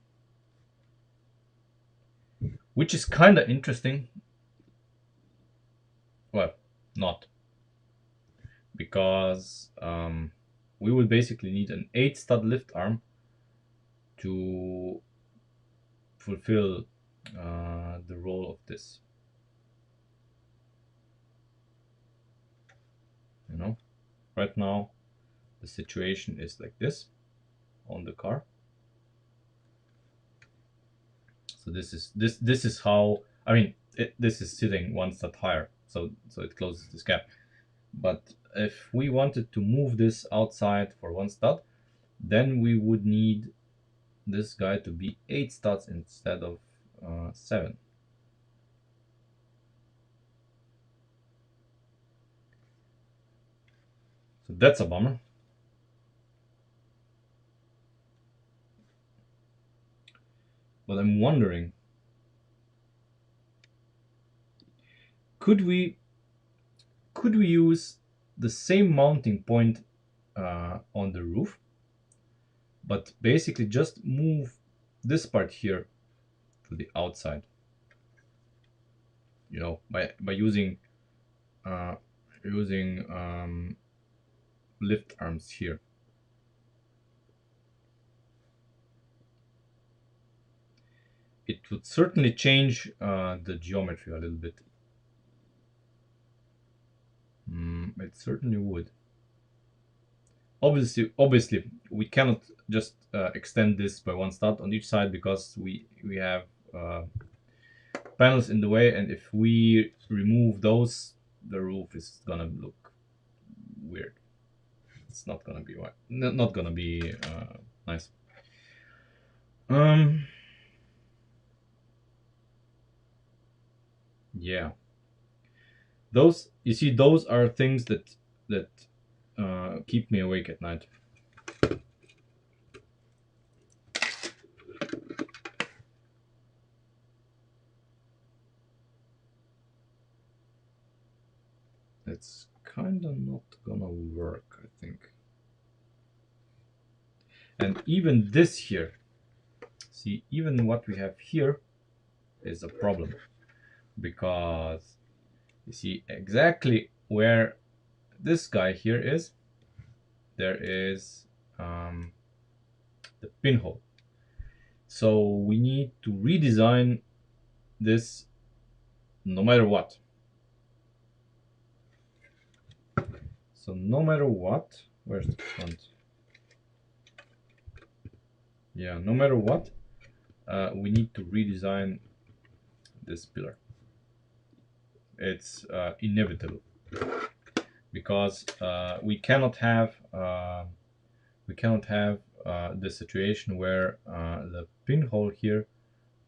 which is kind of interesting. Well, not, because we will basically need an 8 stud lift arm to fulfill the role of this. You know, right now the situation is like this on the car. So this is how, I mean, this is sitting one stud higher, so it closes this gap. But if we wanted to move this outside for one stud, then we would need this guy to be 8 studs instead of 7. So that's a bummer. But I'm wondering, could we use the same mounting point on the roof, but basically just move this part here to the outside, you know, by using using lift arms here. It would certainly change the geometry a little bit. It certainly would. Obviously, we cannot just extend this by one stud on each side because we have panels in the way, and if we remove those, the roof is gonna look weird. It's not gonna be right. Not gonna be nice. Yeah. Those, you see, those are things that keep me awake at night. It's kind of not gonna work, I think. And even this here, see, even what we have here is a problem, because you see exactly where this guy here is, there is the pinhole. So we need to redesign this no matter what. So no matter what, where's the front? Yeah, no matter what, we need to redesign this pillar. It's inevitable, because we cannot have the situation where the pinhole here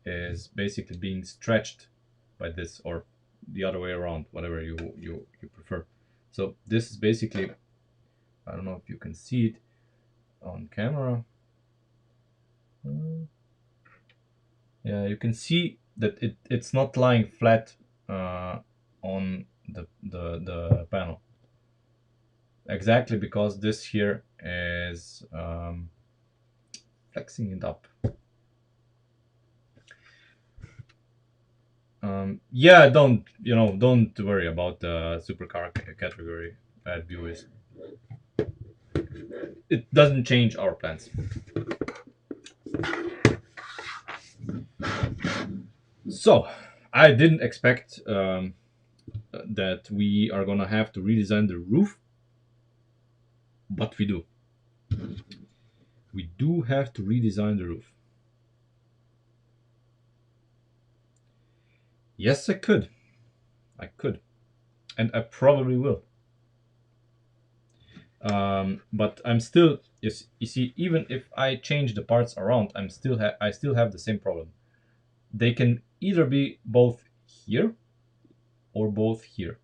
is basically being stretched by this, or the other way around, whatever you prefer. So this is basically, I don't know if you can see it on camera. Yeah, you can see that it's not lying flat on the panel. Exactly, because this here is flexing it up. Yeah, don't worry about the supercar category bad viewers. It doesn't change our plans. So, I didn't expect that we are gonna have to redesign the roof, but we do. We do have to redesign the roof. Yes, I could. I could. And I probably will. But I'm still, you see, even if I change the parts around, I still have the same problem. They can either be both here or both here.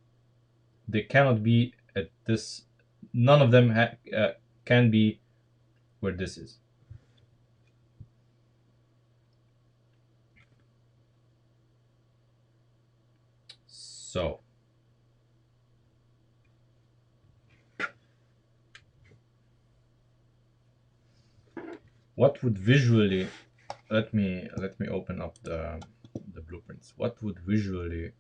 They cannot be at this. None of them can be where this is. So what would visually, let me open up the blueprints. What would visually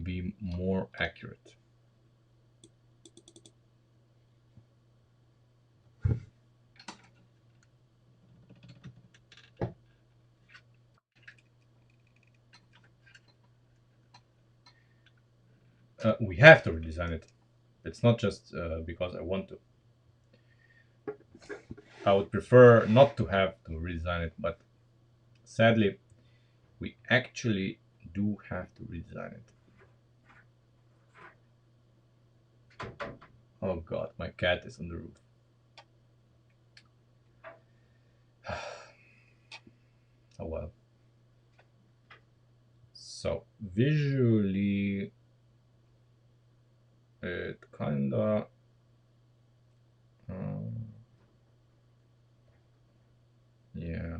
be more accurate? We have to redesign it. It's not just because I want to. I would prefer not to have to redesign it, but sadly, we actually do have to redesign it. Oh god, my cat is on the roof. Oh well. So visually, it kinda yeah.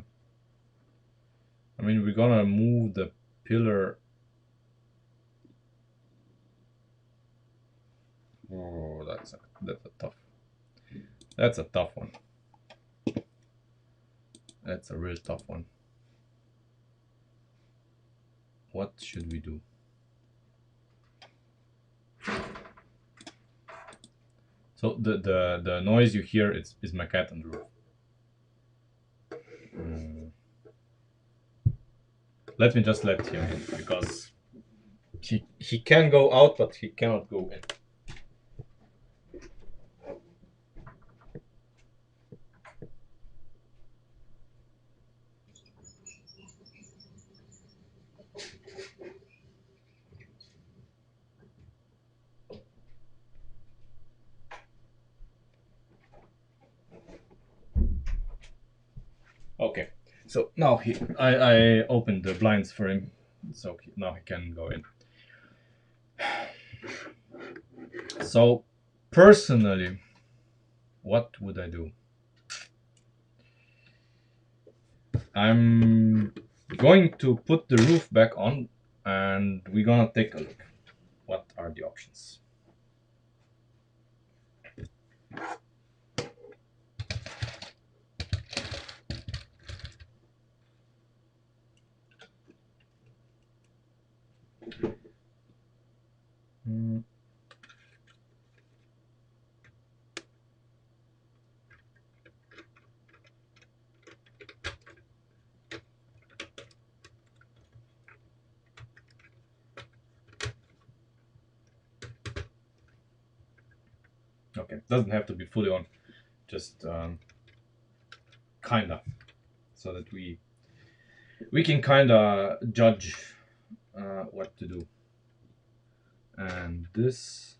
I mean, we're gonna move the pillar. Oh, that's a tough. That's a tough one. That's a real tough one. What should we do? So the noise you hear is my cat on the roof. Let me just let him in because he can go out, but he cannot go in. Okay, so now I opened the blinds for him, so now he can go in. So personally, what would I do? I'm going to put the roof back on, and we're gonna take a look. What are the options? Mm. Okay, doesn't have to be fully on, just kinda, so that we can kinda judge what to do. And this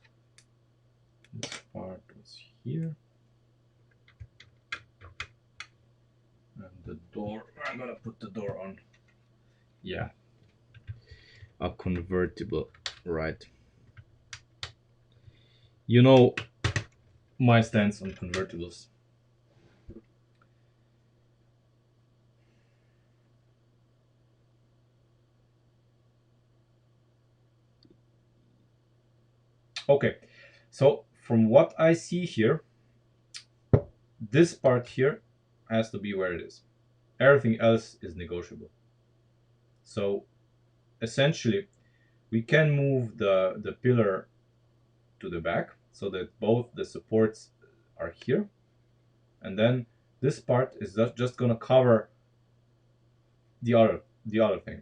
part was here, and the door. I'm gonna put the door on. Yeah, a convertible, right? You know my stance on convertibles. Okay, so from what I see here, this part here has to be where it is. Everything else is negotiable. So essentially, we can move the pillar to the back so that both the supports are here, and then this part is just gonna cover the other thing.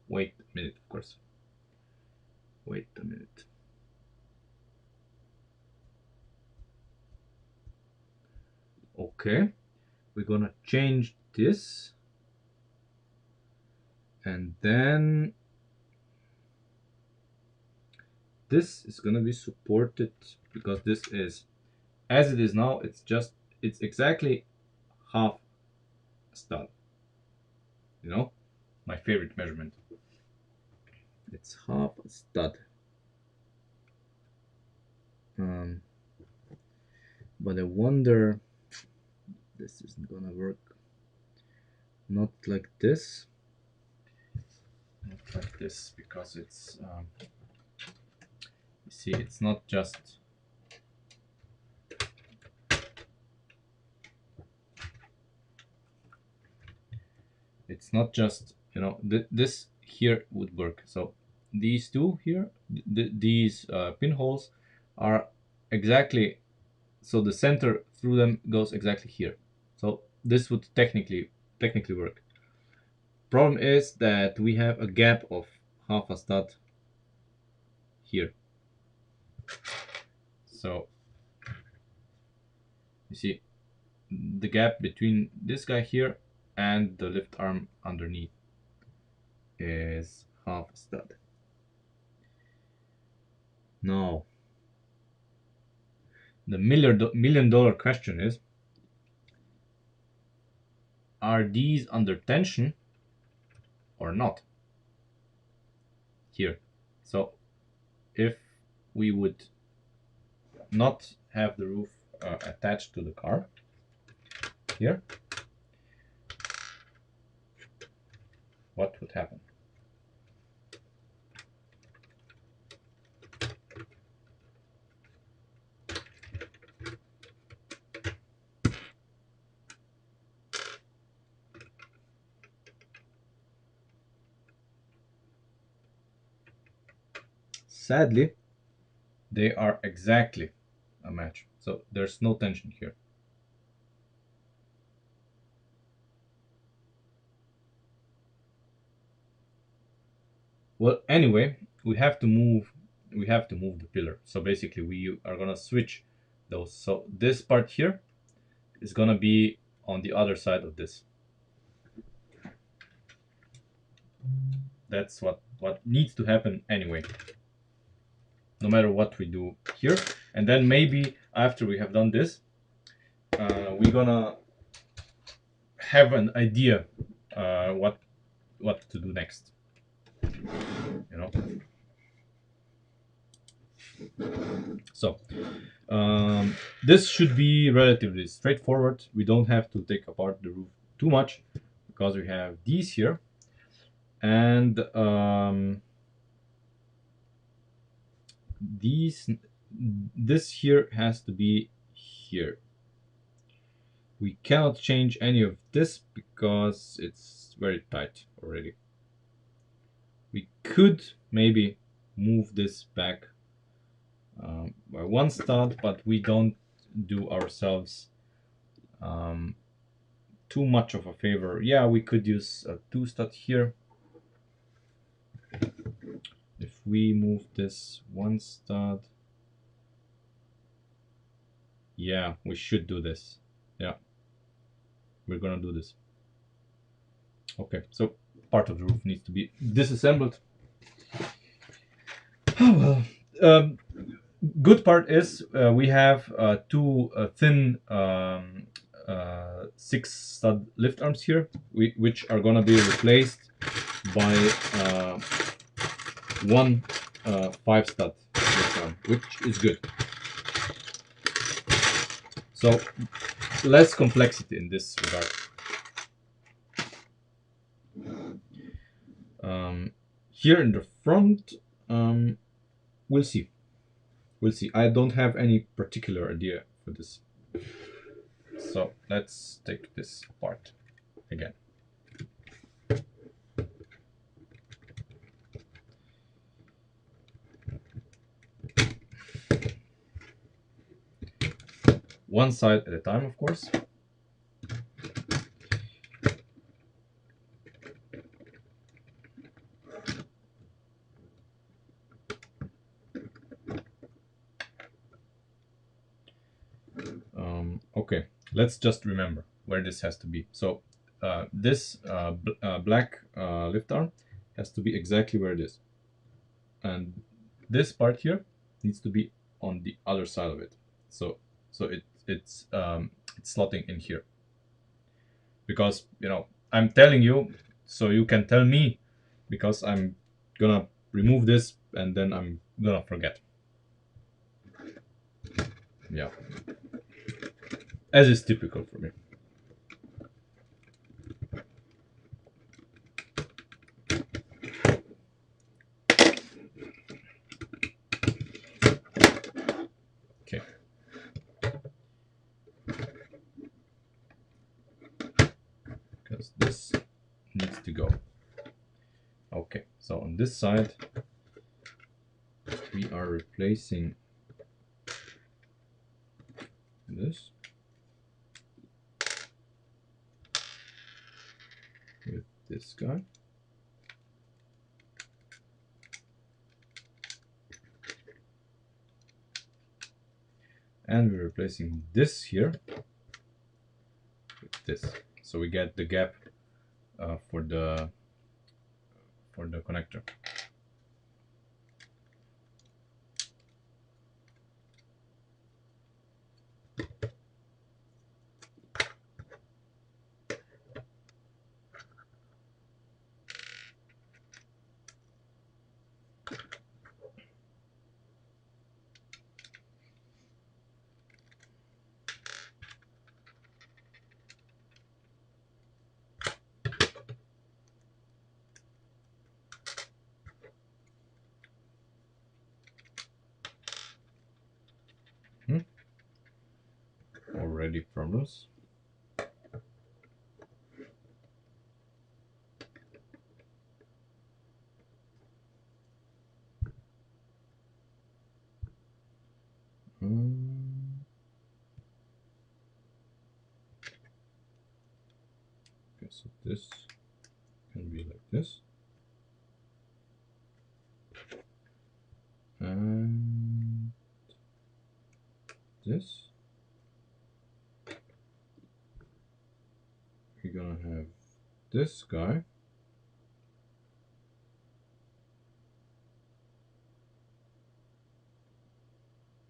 Wait a minute, of course. Wait a minute. Okay, we're gonna change this, and then this is gonna be supported because this is, as it is now, it's exactly half stud. You know, my favorite measurement. It's half a stud. But I wonder, this isn't gonna work. Not like this. Not like this, because it's you see, it's not just you know, this here would work. So these two here, these pinholes are exactly, so the center through them goes exactly here. So this would technically work. Problem is that we have a gap of half a stud here. So you see the gap between this guy here and the lift arm underneath is half a stud. Now, the million dollar question is, are these under tension or not? Here. So if we would not have the roof attached to the car here, what would happen. Sadly, they are exactly a match. So there's no tension here. Well, anyway, we have to move the pillar. So basically we are gonna switch those. So this part here is gonna be on the other side of this. That's what needs to happen anyway, no matter what we do here. And then maybe after we have done this, we're gonna have an idea what to do next. You know. So this should be relatively straightforward. We don't have to take apart the roof too much because we have these here, and this here has to be here. We cannot change any of this because it's very tight already. We could maybe move this back by one stud, but we don't do ourselves too much of a favor. Yeah, we could use a 2 stud here. If we move this 1 stud, yeah, we should do this. Yeah, we're gonna do this. Okay, so part of the roof needs to be disassembled. Oh well. Good part is we have two thin 6 stud lift arms here, which are gonna be replaced by one 5 stud lift arm, which is good. So less complexity in this regard. Here in the front, we'll see. We'll see. I don't have any particular idea for this. So let's take this apart again. One side at a time, of course. Okay, let's just remember where this has to be. So this black lift arm has to be exactly where it is. And this part here needs to be on the other side of it. So it's slotting in here. Because, I'm telling you, so you can tell me, because I'm gonna remove this and then I'm gonna forget. Yeah. As is typical for me. Okay. Because this needs to go. Okay, so on this side, we are replacing this with this guy. And we're replacing this here with this. So we get the gap for the connector. already problems. Okay, so this can be like this. And this. We're gonna have this guy.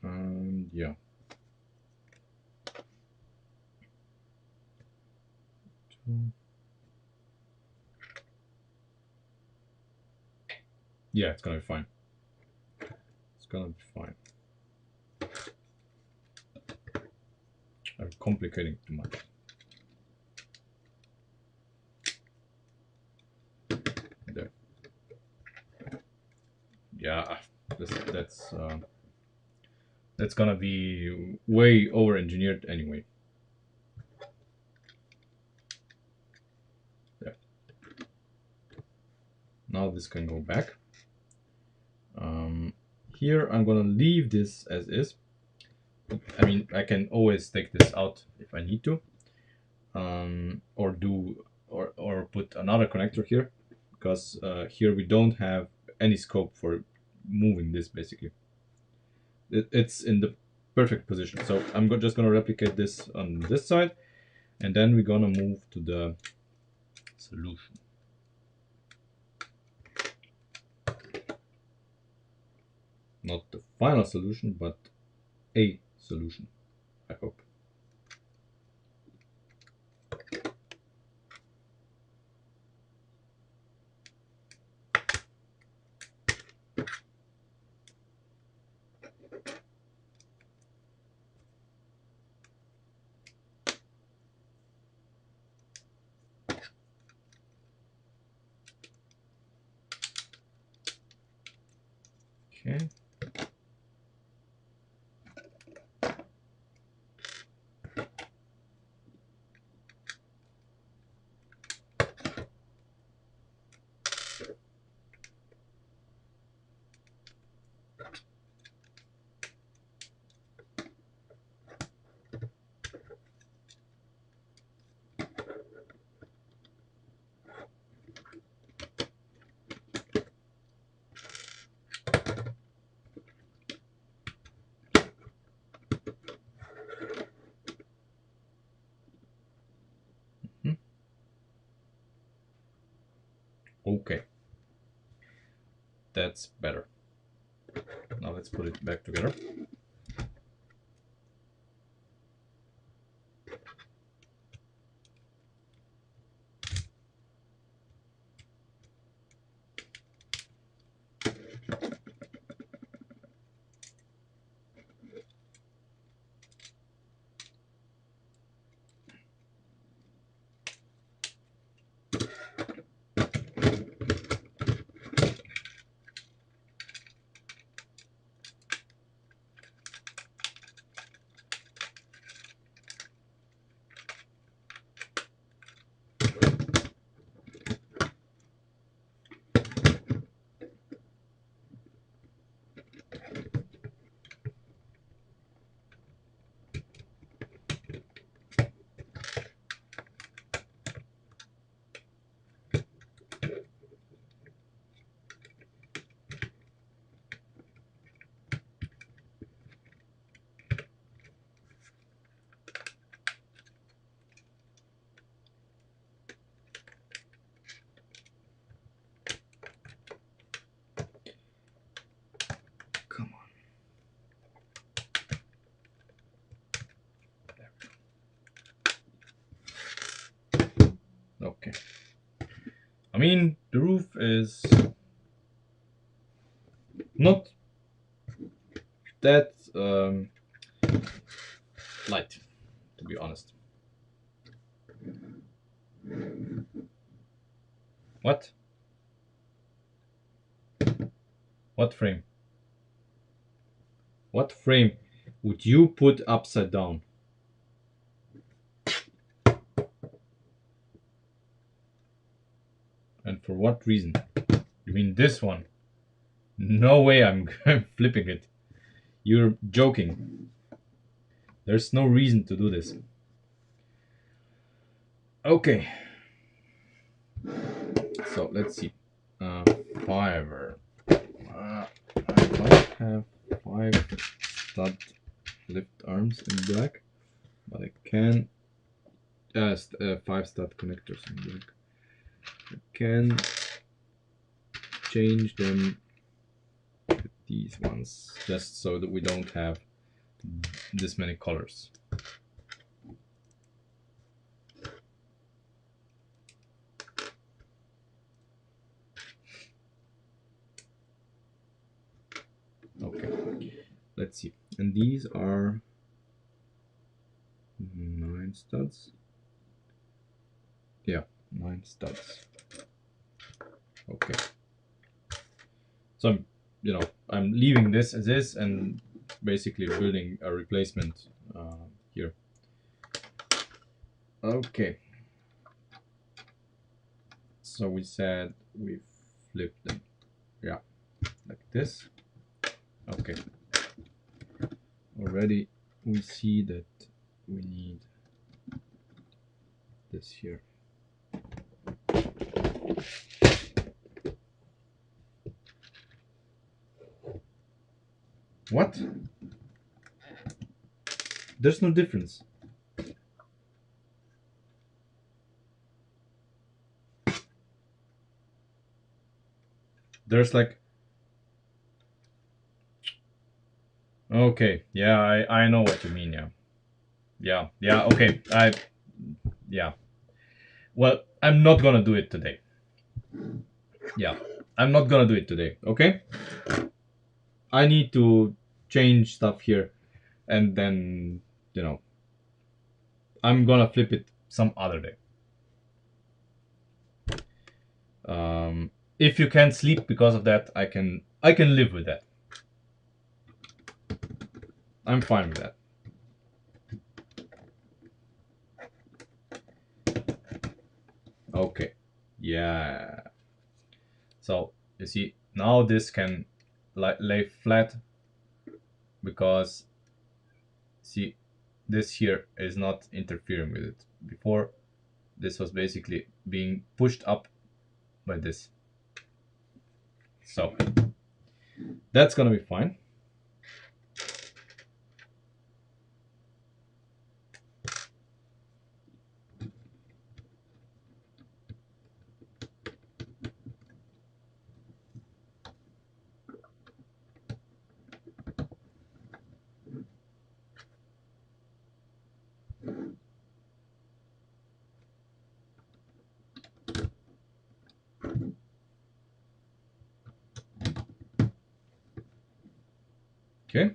And yeah. Yeah, it's gonna be fine. It's gonna be fine. I'm complicating too much. There. Yeah, that's gonna be way over engineered anyway. There. Now this can go back. Here I'm gonna leave this as is. I mean, I can always take this out if I need to, or put another connector here, because here we don't have any scope for moving this. Basically, it's in the perfect position. So I'm just gonna replicate this on this side, and then we're gonna move to the solution. Not the final solution, but a solution, I hope. Okay. Okay, that's better. Now let's put it back together. Come on. Okay. I mean, the roof is not that light, to be honest. What? What frame? What frame would you put upside down? And for what reason? You mean this one? No way I'm flipping it. You're joking. There's no reason to do this. Okay. So let's see. Fiverr. I don't have 5 stud lift arms in black, but I can. 5 stud connectors in black. I can change them with these ones just so that we don't have this many colors. Okay, let's see. And these are 9 studs. Yeah, 9 studs. Okay. So I'm leaving this as is and basically building a replacement here. Okay. So we said we flip them. Yeah, like this. Okay. Already we see that we need this here. What? There's no difference. There's like... Okay, yeah, I know what you mean, yeah. Yeah, okay, yeah. Well, I'm not gonna do it today. Yeah, I'm not gonna do it today, okay? I need to change stuff here, and then, I'm gonna flip it some other day. If you can't sleep because of that, I can live with that. I'm fine with that. Okay, yeah. So you see now this can lay flat because see this here is not interfering with it. Before this was basically being pushed up by this. So that's gonna be fine. Okay.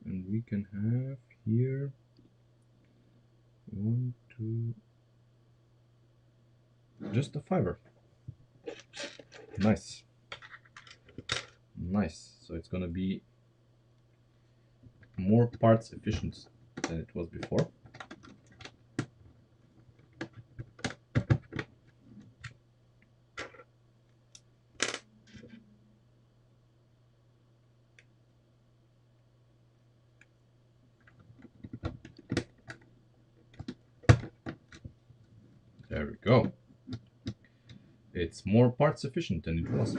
And we can have here 1, 2, just a fiber. Nice. So it's gonna be more parts efficient than it was before. There we go. It's more parts efficient than it was.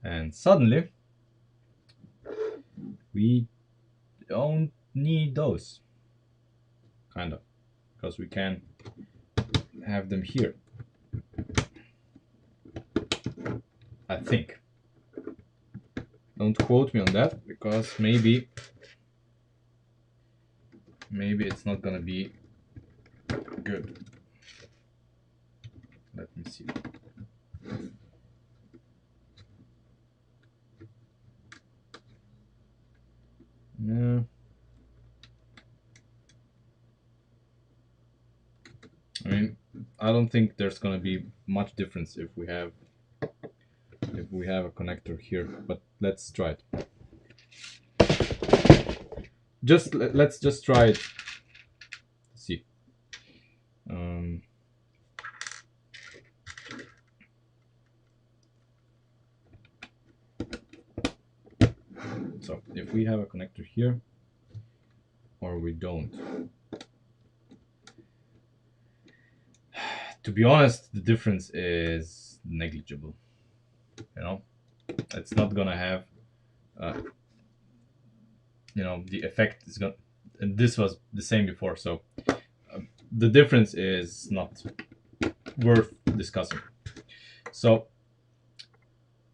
And suddenly we don't need those, kind of, because we can have them here, I think. Don't quote me on that, because maybe maybe it's not gonna be good. Let me see. Yeah. I mean, I don't think there's gonna be much difference if we have a connector here, but let's try it. Let's just try it. See. Um, so if we have a connector here, or we don't. To be honest, the difference is negligible. You know, it's not gonna have, the effect is gonna. And this was the same before, so the difference is not worth discussing. So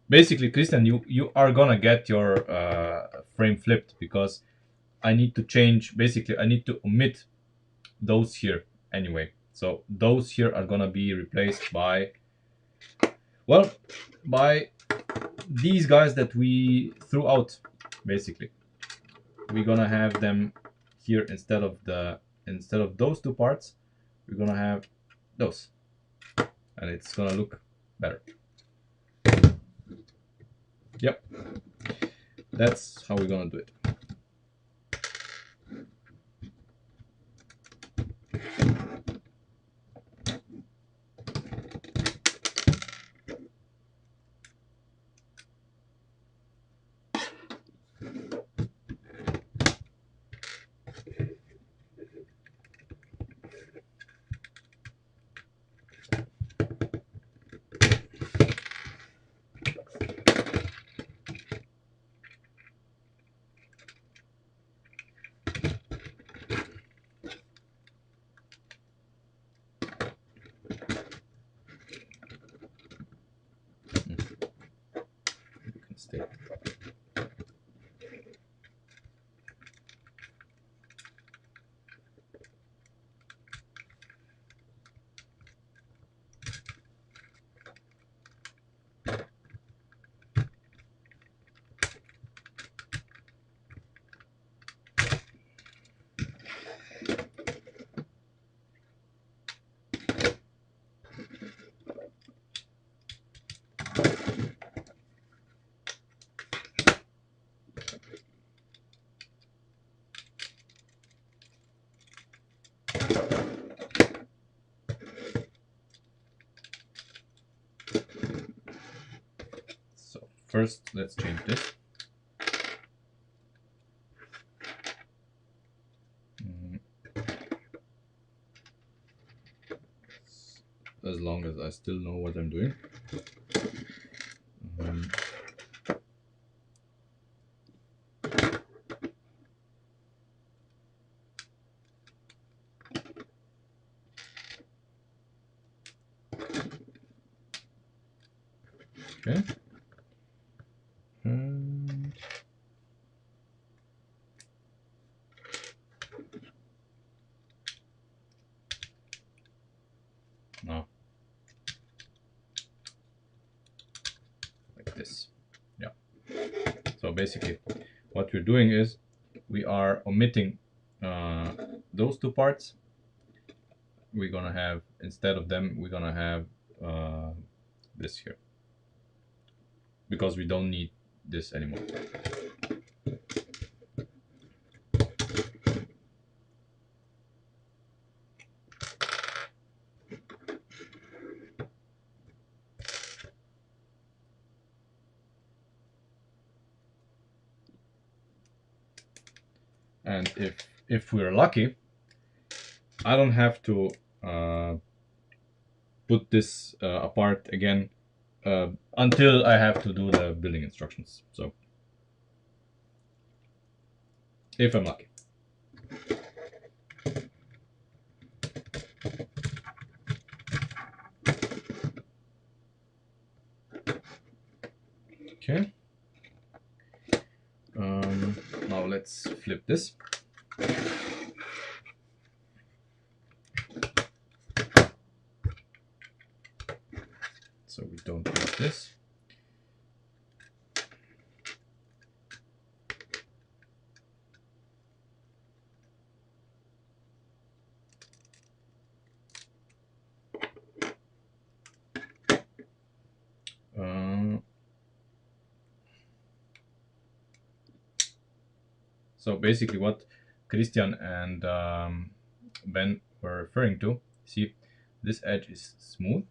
basically, Christian, you are gonna get your frame flipped because I need to change. Basically, I need to omit those here anyway. So those here are gonna be replaced by, well, by these guys that we threw out. Basically, we're gonna have them here instead of those two parts. We're gonna have those, and it's gonna look better. Yep, that's how we're gonna do it. You can stay. So first, let's change this. As long as I still know what I'm doing. Okay. And now, like this. Yeah. So basically, what we're doing is we are omitting those two parts. We're gonna have, instead of them, we're gonna have this here, because we don't need this anymore. And if we're lucky, I don't have to put this apart again until I have to do the building instructions. So if I'm lucky. Okay. Now let's flip this. So basically what Christian and Ben were referring to, see, this edge is smooth,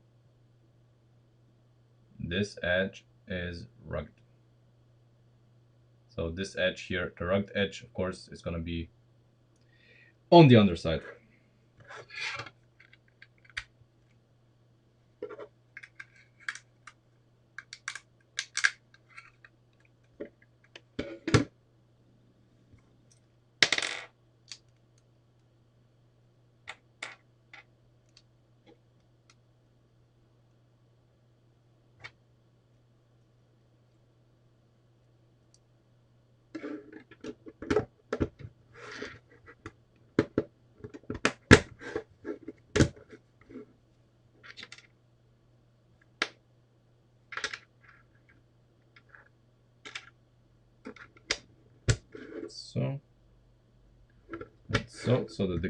this edge is rugged. So this edge here, the rugged edge, of course, is going to be on the underside. So that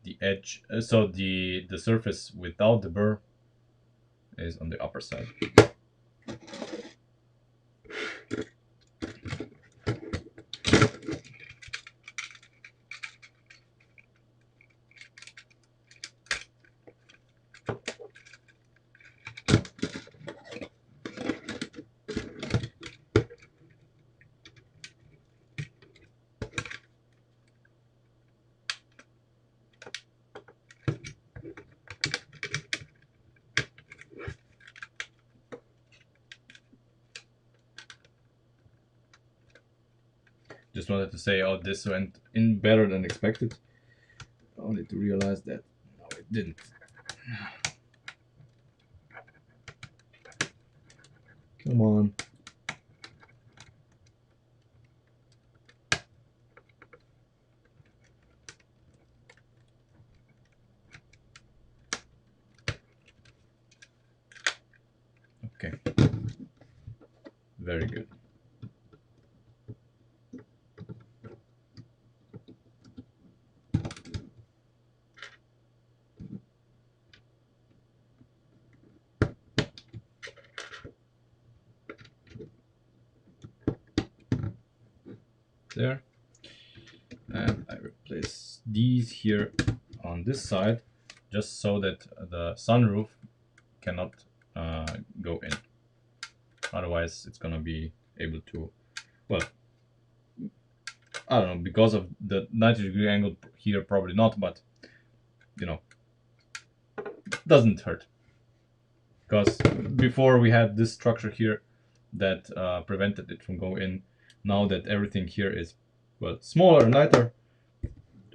the edge, so the surface without the burr is on the upper side. Just wanted to say, oh, this went in better than expected. Only to realize that no, it didn't. Come on. Okay. Very good. There. And I replace these here on this side, just so that the sunroof cannot go in. Otherwise, it's gonna be able to, well, I don't know, because of the 90-degree angle here, probably not, but you know, doesn't hurt. Because before we had this structure here that prevented it from going in. Now that everything here is, well, smaller and lighter,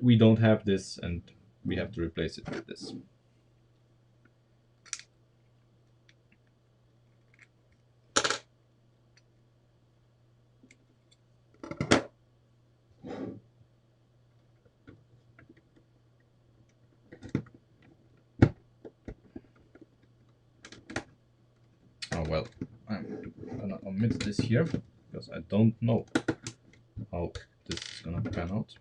we don't have this, and we have to replace it with this. Oh well, I'm gonna omit this here because I don't know how this is gonna pan out.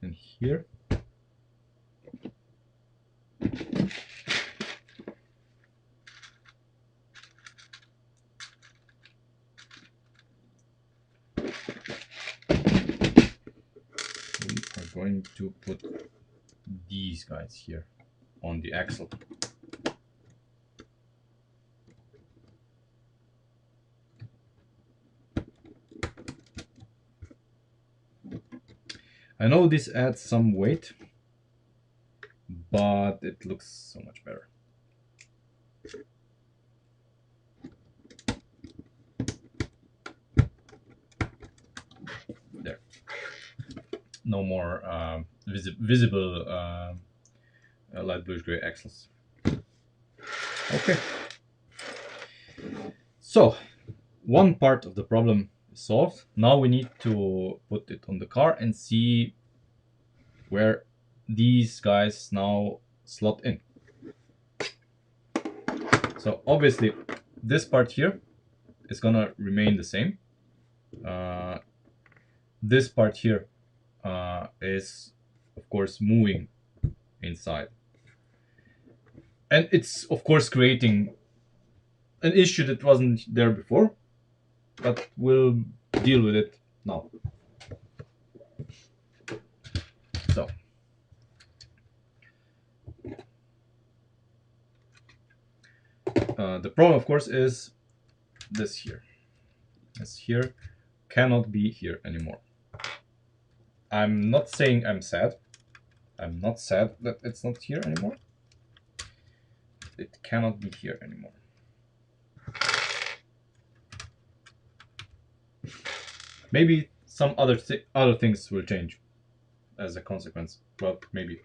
And here. We are going to put these guys here on the axle. I know this adds some weight, but it looks so much better. There. No more visible light bluish gray axles. Okay. So, one part of the problem is solved. Now we need to put it on the car and see where these guys now slot in. So obviously this part here is gonna remain the same. uh, this part here is of course moving inside, and it's of course creating an issue that wasn't there before, but we'll deal with it now. So the problem of course is this here. This here cannot be here anymore. I'm not saying I'm sad. I'm not sad that it's not here anymore. It cannot be here anymore. Maybe some other things will change as a consequence. Well, maybe.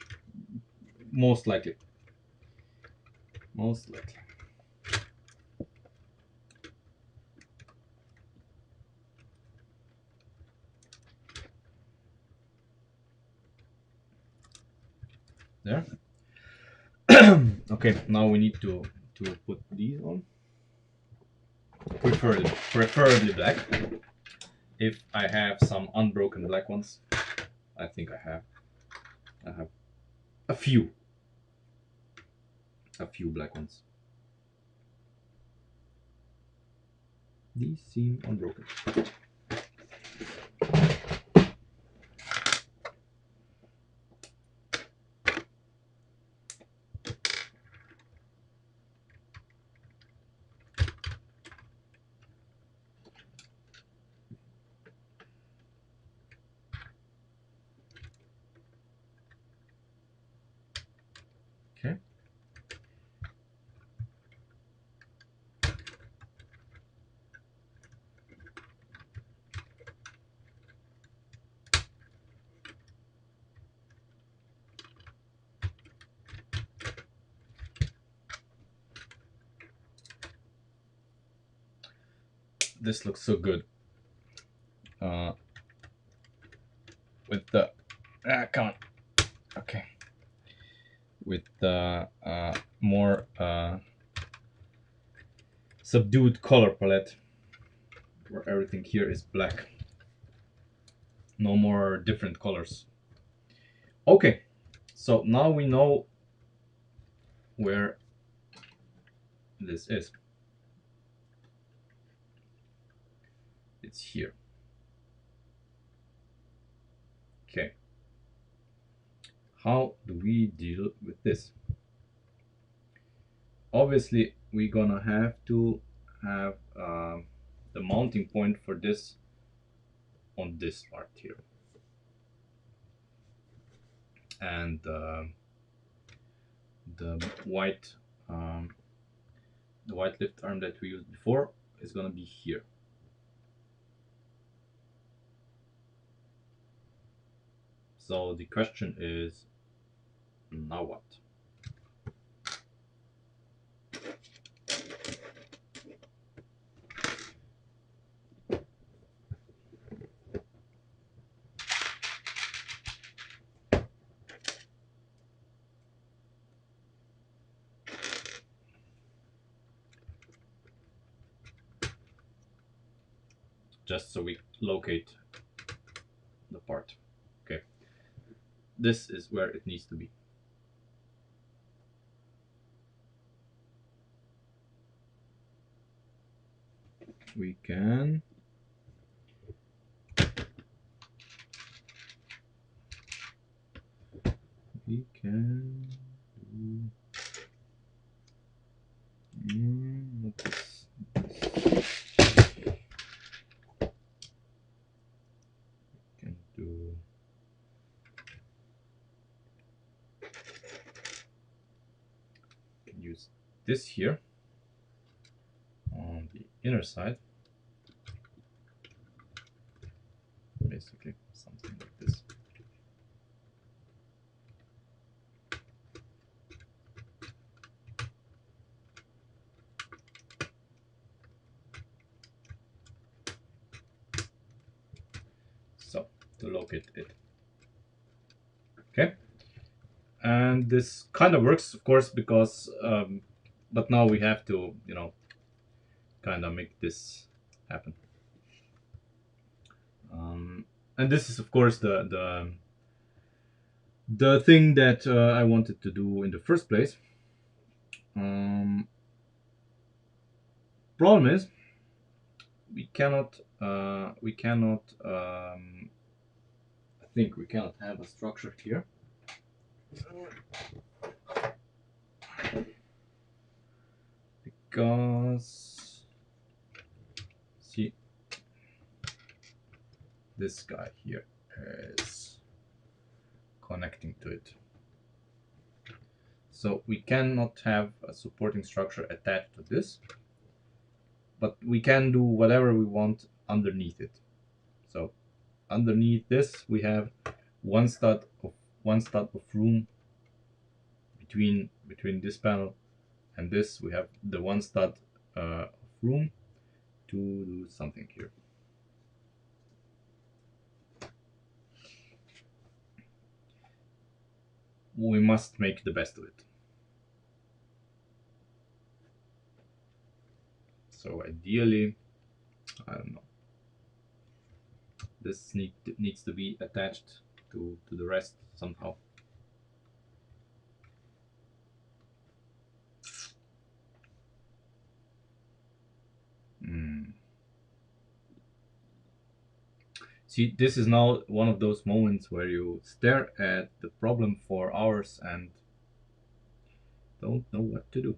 Most likely. Most likely. There. Okay, now we need to put these on. Preferably black. If I have some unbroken black ones, I think I have a few black ones. These seem unbroken. Okay. This looks so good. With the come on. Okay. With the more subdued color palette, where everything here is black. No more different colors. Okay, so now we know where this is. It's here. Okay. How do we deal with this? Obviously, we're gonna have to have the mounting point for this on this part here. And the white lift arm that we used before is gonna be here. So the question is, now what? Just so we locate the part. Okay. This is where it needs to be. We can do what this. Can do use this here on the inner side, basically something like this. So to locate it. Okay, and this kind of works, of course, because but now we have to, kind of make this happen. And this is of course the thing that I wanted to do in the first place. Um, Problem is I think we cannot have a structure here because see, this guy here is connecting to it. So we cannot have a supporting structure attached to this, but we can do whatever we want underneath it. So underneath this we have one stud of room between this panel and this. We have the one stud of room to do something here. We must make the best of it. So ideally, I don't know, this needs to be attached to the rest somehow. See, this is now one of those moments where you stare at the problem for hours and don't know what to do.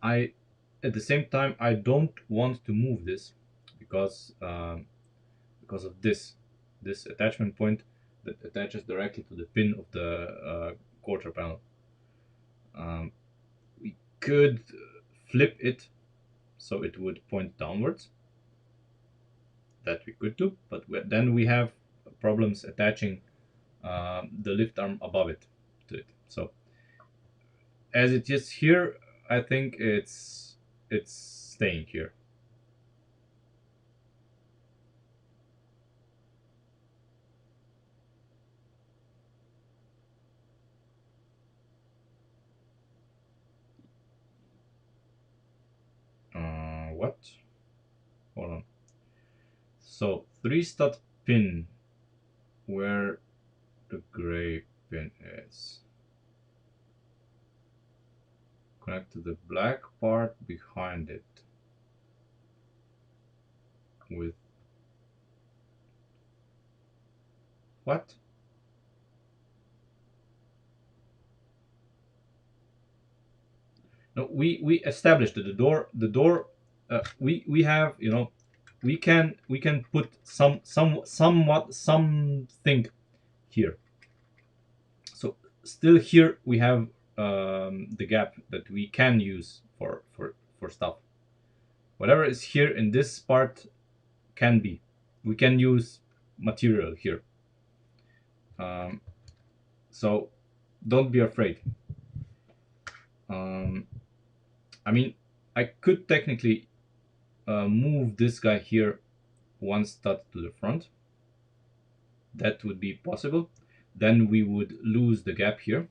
At the same time, I don't want to move this because of this attachment point that attaches directly to the pin of the quarter panel. We could flip it so it would point downwards. That we could do, but then we have problems attaching the lift arm above it to it. So as it is here, I think it's staying here. What? Hold on. So 3 stud pin where the gray pin is. Connect to the black part behind it with what? No, we established that the door we have, you know, we can put somewhat something here. So still here we have the gap that we can use for stuff. Whatever is here in this part can be. We can use material here. So don't be afraid. I mean, I could technically move this guy here one stud to the front. That would be possible. Then we would lose the gap here.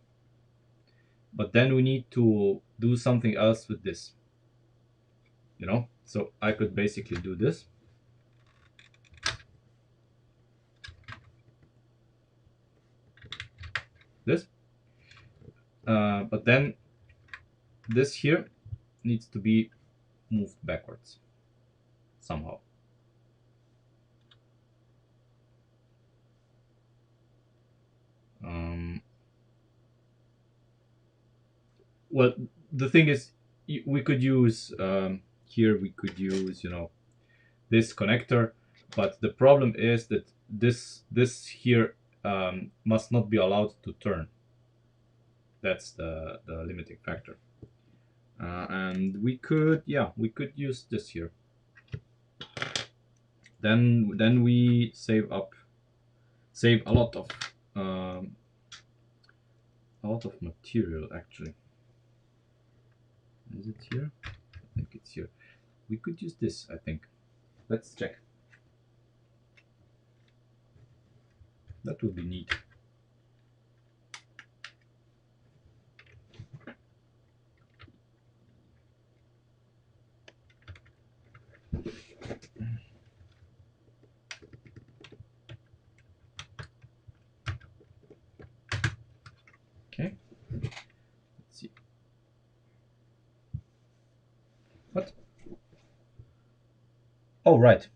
But then we need to do something else with this. You know? So I could basically do this. This. But then this here needs to be moved backwards somehow. Well, the thing is, we could use here. We could use, you know, this connector, but the problem is that this here must not be allowed to turn. That's the limiting factor. And we could, yeah, we could use this here. Then we save a lot of material actually. Is it here? I think it's here. We could use this, I think. Let's check. That would be neat. What? Oh, right.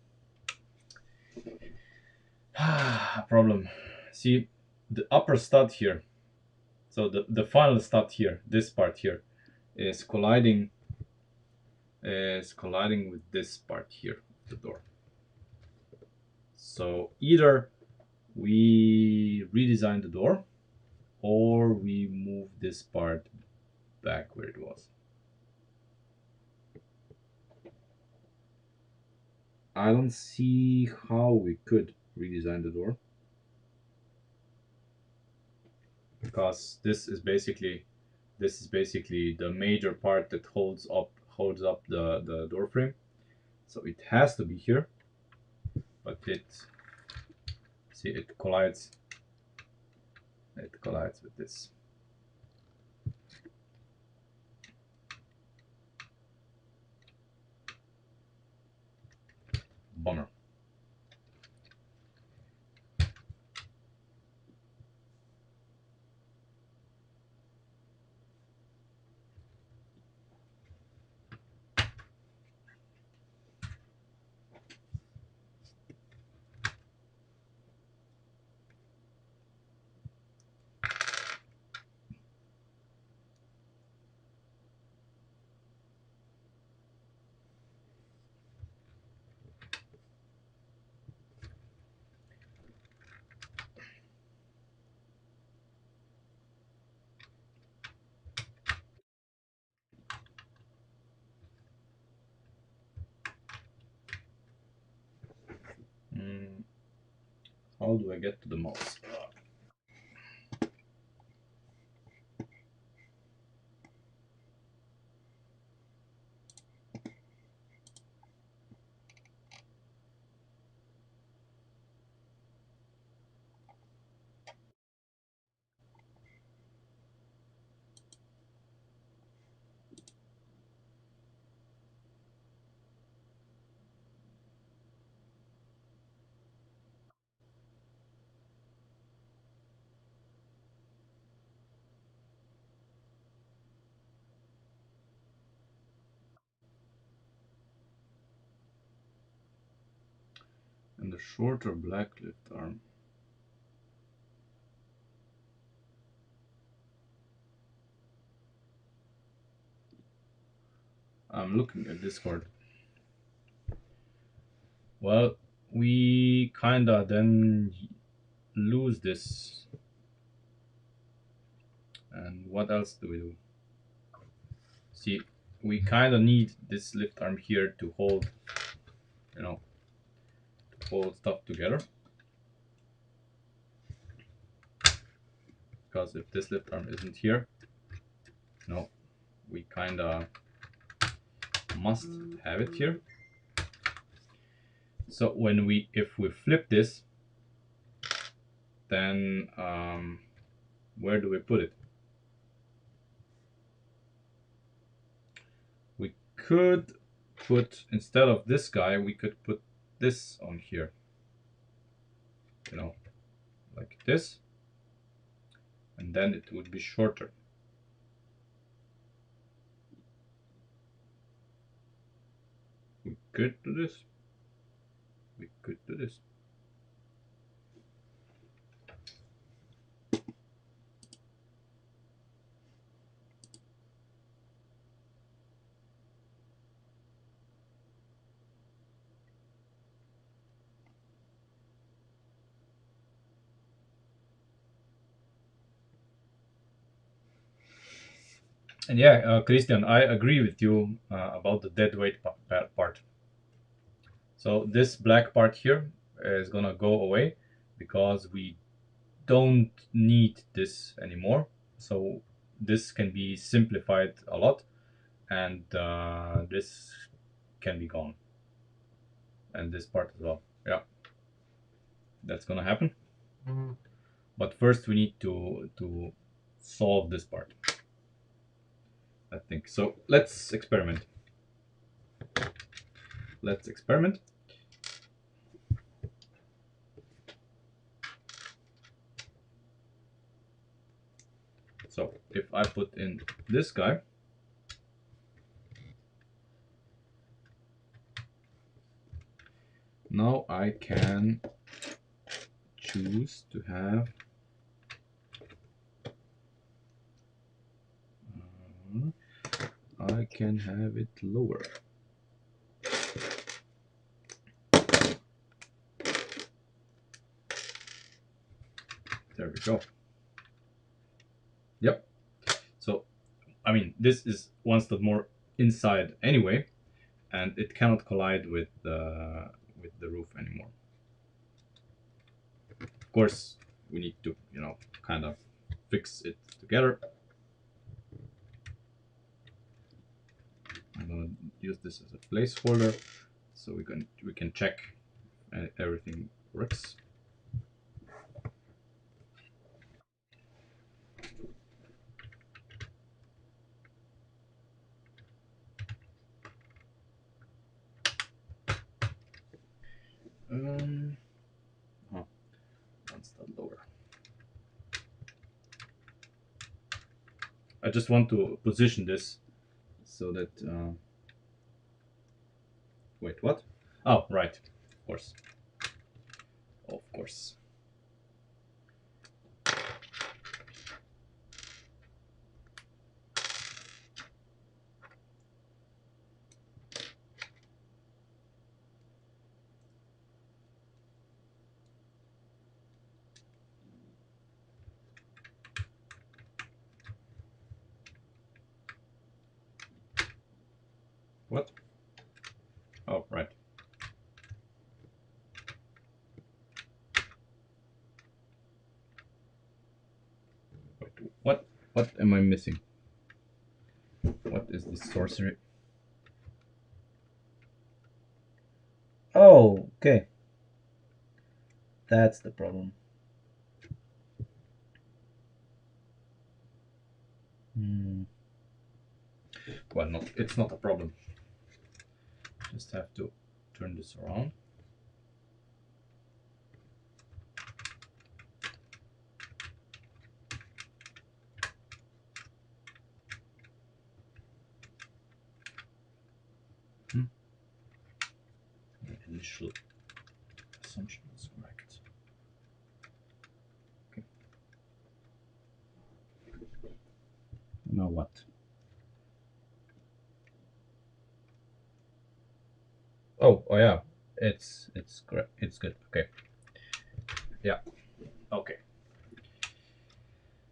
Problem. See, the upper stud here, so the final stud here, this part here, is colliding with this part here of the door. So either we redesign the door or we move this part back where it was. I don't see how we could redesign the door, because this is basically the major part that holds up the door frame. So it has to be here, but it collides with this. Bummer. Mm, how do I get to the mouse? And the shorter black lift arm. I'm looking at Discord. Well, we kinda then lose this. And what else do we do? See, we kinda need this lift arm here to hold, hold stuff together. Because if this lift arm isn't here, no, we kinda must have it here. So if we flip this, then where do we put it? We could put, instead of this guy, we could put this on here, like this, and then it would be shorter. We could do this. We could do this. And yeah, Christian, I agree with you about the dead weight part. So this black part here is gonna go away because we don't need this anymore. So this can be simplified a lot, and this can be gone, and this part as well. Yeah, that's gonna happen. But first we need to solve this part, I think. So let's experiment. Let's experiment. So if I put in this guy, Now I can choose to have I can have it lower. There we go. Yep. So, I mean, this is one step more inside anyway, and it cannot collide with the roof anymore. Of course, we need to, kind of fix it together. I'm gonna use this as a placeholder, so we can check everything works. Oh, one step lower. I just want to position this so that. Wait, what? Oh, right. Of course. Of course. What? Oh, right. Wait, what? What am I missing? What is this sorcery? Oh, okay. That's the problem. Hmm. Well, it's not a problem. Just have to turn this around. Hmm. The initial assumption is correct. Okay. Now what? Oh yeah. It's correct. It's good. Okay. Yeah. Okay.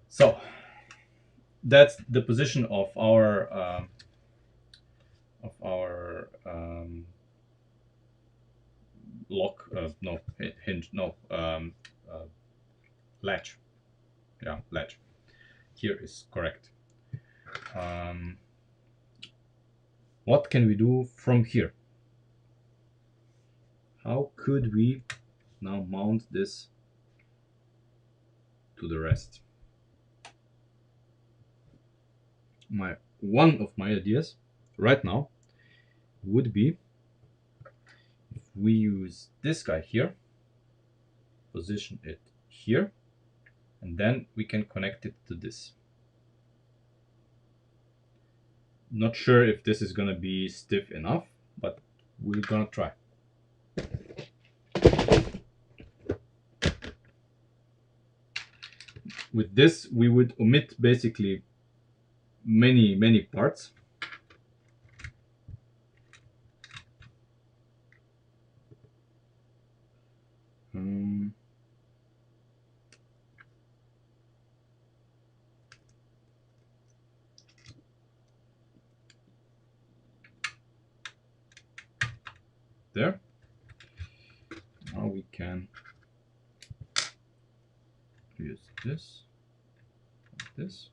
So that's the position of our lock. No hinge. No uh, latch. Yeah, latch. Here is correct. Um, what can we do from here? How could we now mount this to the rest? One of my ideas right now would be if we use this guy here, position it here, and then we can connect it to this. Not sure if this is gonna be stiff enough, but we're gonna try. With this, we would omit basically many parts. Um, there. Now we can use this, this,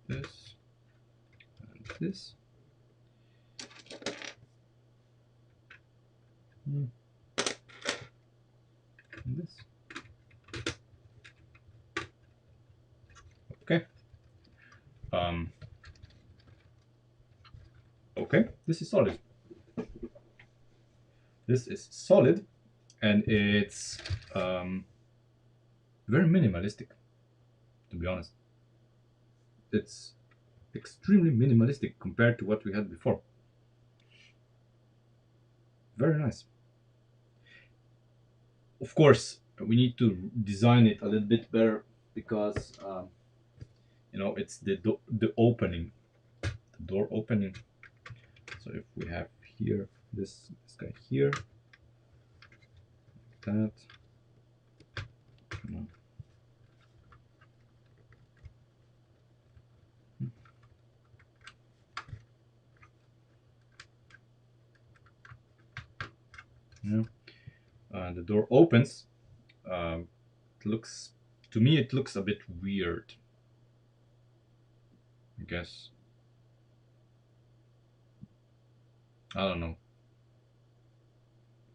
this, and this. And this. Okay. Okay, this is solid. This is solid, and it's very minimalistic, to be honest. It's extremely minimalistic compared to what we had before. very nice. Of course, we need to design it a little bit better because you know, it's the opening, the door opening. So if we have here this guy here, that. No. Yeah. The door opens. It looks, to me, it looks a bit weird. I guess. I don't know.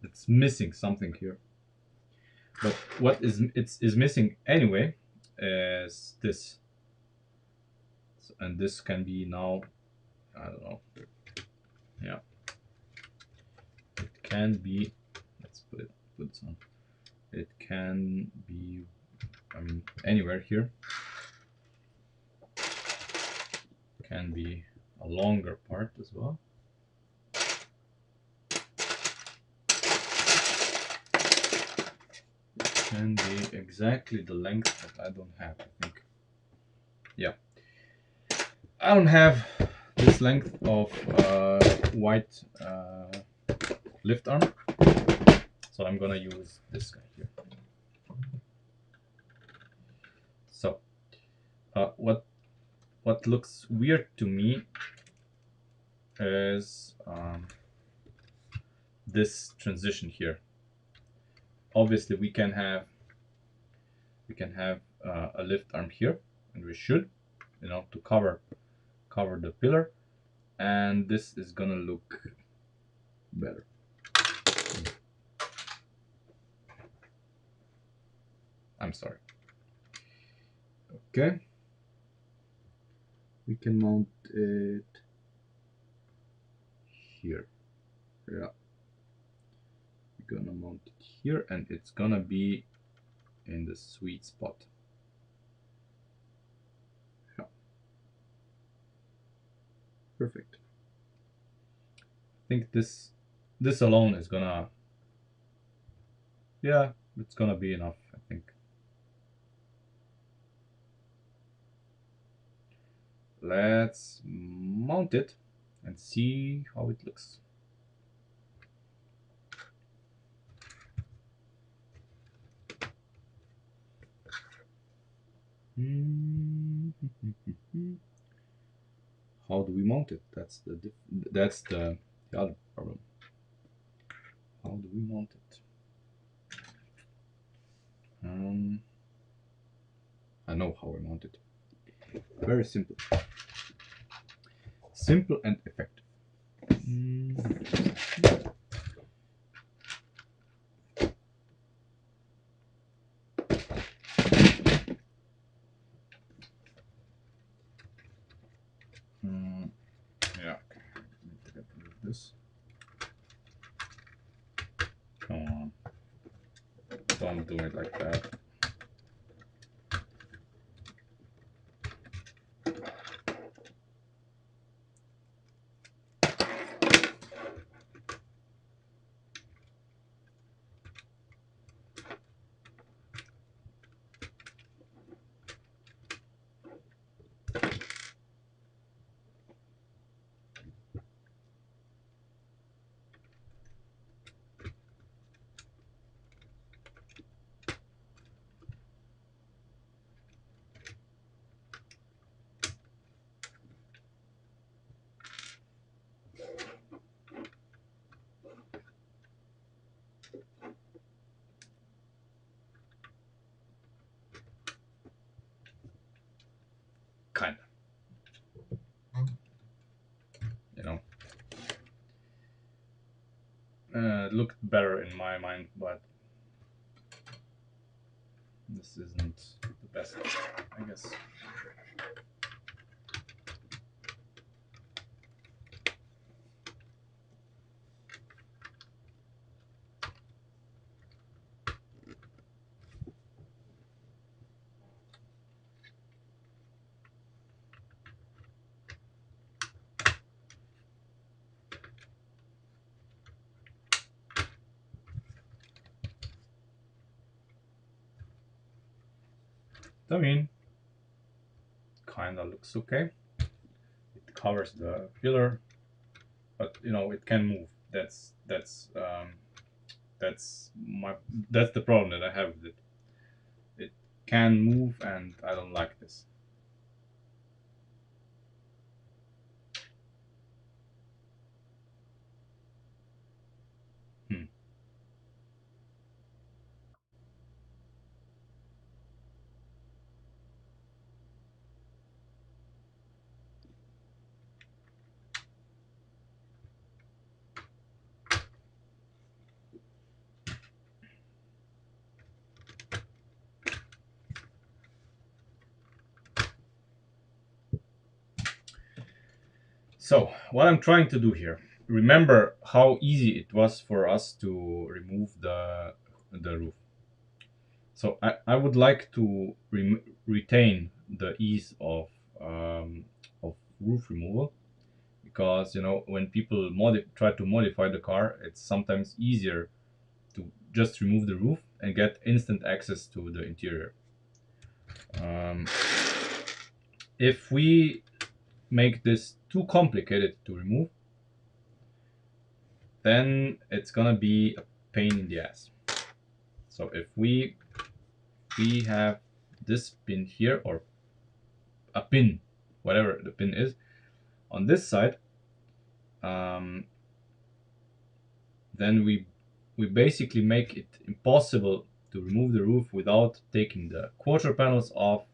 It's missing something here. But what is missing anyway is this. And this can be now, I don't know. Yeah. It can be, let's put this on. It can be, I mean, anywhere here. Can be a longer part as well. Can be exactly the length that I don't have, I think. Yeah. I don't have this length of white lift arm, so I'm gonna use this guy here. So what looks weird to me is this transition here. Obviously we can have a lift arm here, and we should, you know, to cover the pillar, and this is gonna look better. I'm sorry. Okay, we can mount it here. Yeah, we're gonna mount it here, and it's gonna be in the sweet spot. Yeah. Perfect. I think this alone is gonna, yeah, it's gonna be enough, I think. Let's mount it and see how it looks. How do we mount it? That's the other problem. How do we mount it? I know how we mount it. Very simple. Simple and effective. Yeah. Get rid of this. Come on. Don't do it like that. Kind of. You know. It looked better in my mind, but this isn't the best, I guess. I mean, kind of looks okay. It covers the pillar, but you know it can move. That's my that's the problem that I have with it. It can move, and I don't like this. Hmm. So what I'm trying to do here. Remember how easy it was for us to remove the roof. So I would like to retain the ease of roof removal, because you know when people try to modify the car, it's sometimes easier to just remove the roof and get instant access to the interior. Um, if we make this too complicated to remove, then it's gonna be a pain in the ass. So if we have this pin here, or a pin, whatever the pin is, on this side, um, then we basically make it impossible to remove the roof without taking the quarter panels off,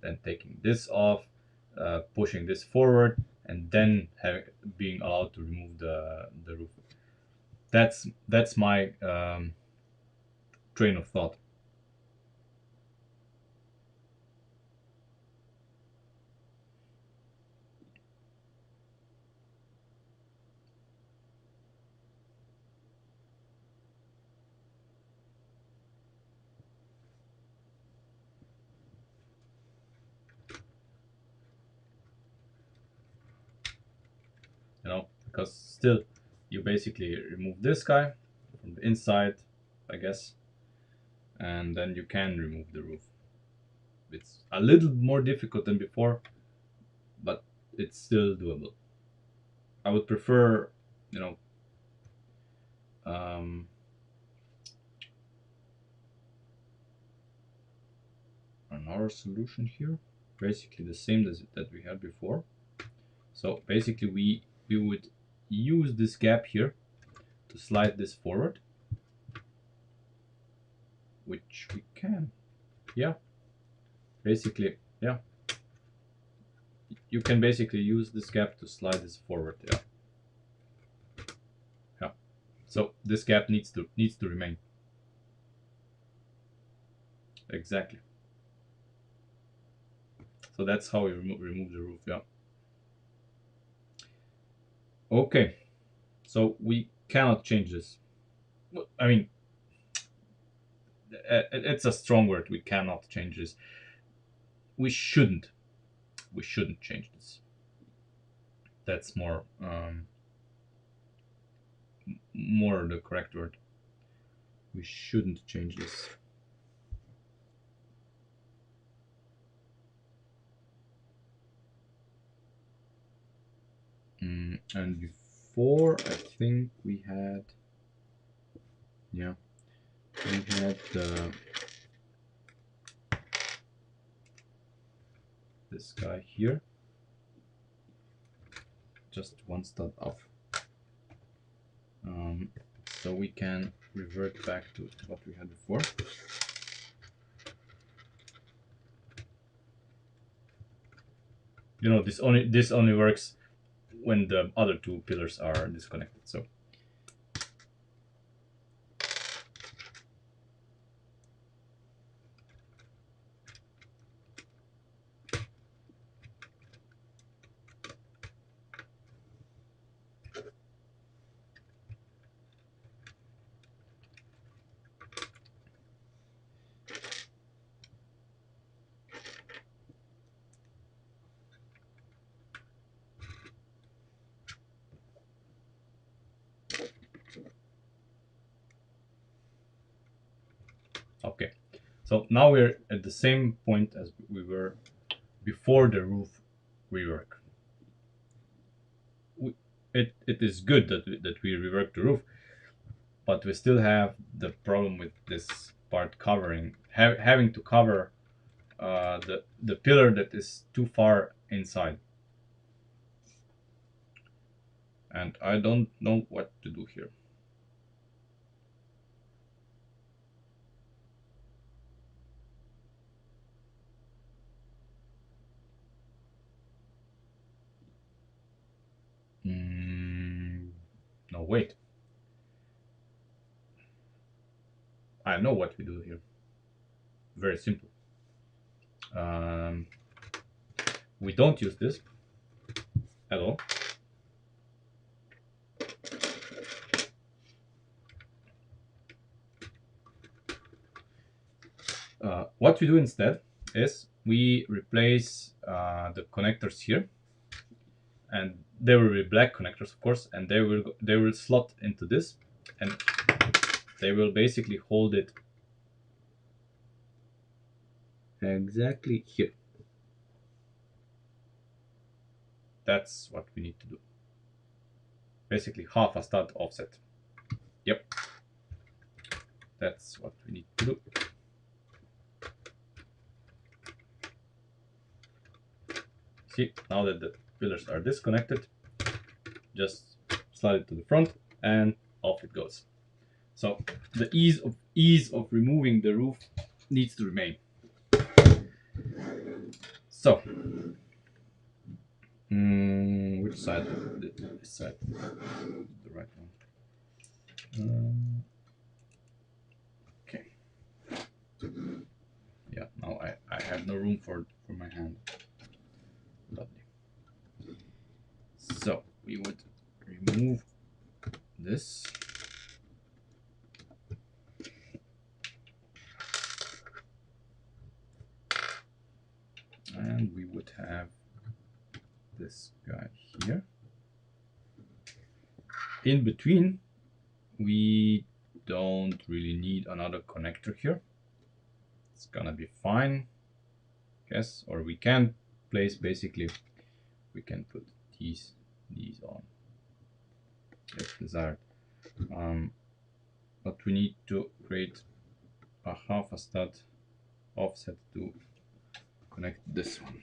then taking this off, pushing this forward, and then being allowed to remove the roof. That's my train of thought. You know, because still you basically remove this guy from the inside, I guess, and then you can remove the roof. It's a little more difficult than before, but it's still doable. I would prefer, you know, um, another solution here. Basically the same as that we had before. So basically we would use this gap here to slide this forward, which we can. Yeah, basically, yeah. You can basically use this gap to slide this forward. Yeah, yeah. So this gap needs to remain. Exactly. So that's how we remove the roof. Yeah. Okay. So we cannot change this. I mean, it's a strong word. We cannot change this. We shouldn't. We shouldn't change this. That's more the correct word. We shouldn't change this. And before, I think we had, yeah, we had this guy here, just one stud off. So we can revert back to what we had before. You know, this only works when the other two pillars are disconnected. So So now we're at the same point as we were before the roof rework. It is good that we rework the roof, but we still have the problem with this part covering, having to cover the pillar that is too far inside. And I don't know what to do here. No, wait. I know what we do here. Very simple. Um, we don't use this at all. What we do instead is we replace the connectors here, and they will be black connectors, of course, and they will slot into this, and they will basically hold it exactly here. That's what we need to do. Basically half a stud offset. Yep. That's what we need to do. See, now that the pillars are disconnected, just slide it to the front and off it goes. So the ease of removing the roof needs to remain. So which side? This side, the right one. Okay. Yeah. Now I have no room for my hand. Lovely. So we would remove this. And we would have this guy here. In between, we don't really need another connector here. It's gonna be fine, I guess. Or we can place, basically, we can put these on if desired. But we need to create a half a stud offset to connect this one,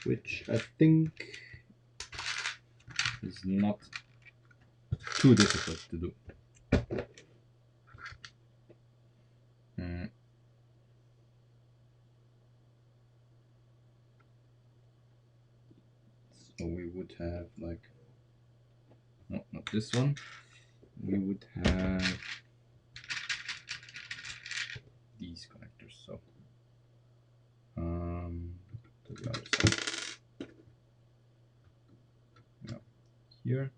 which I think is not too difficult to do. So we would have like, no, not this one. We would have these connectors. So to the other side. Yeah, here.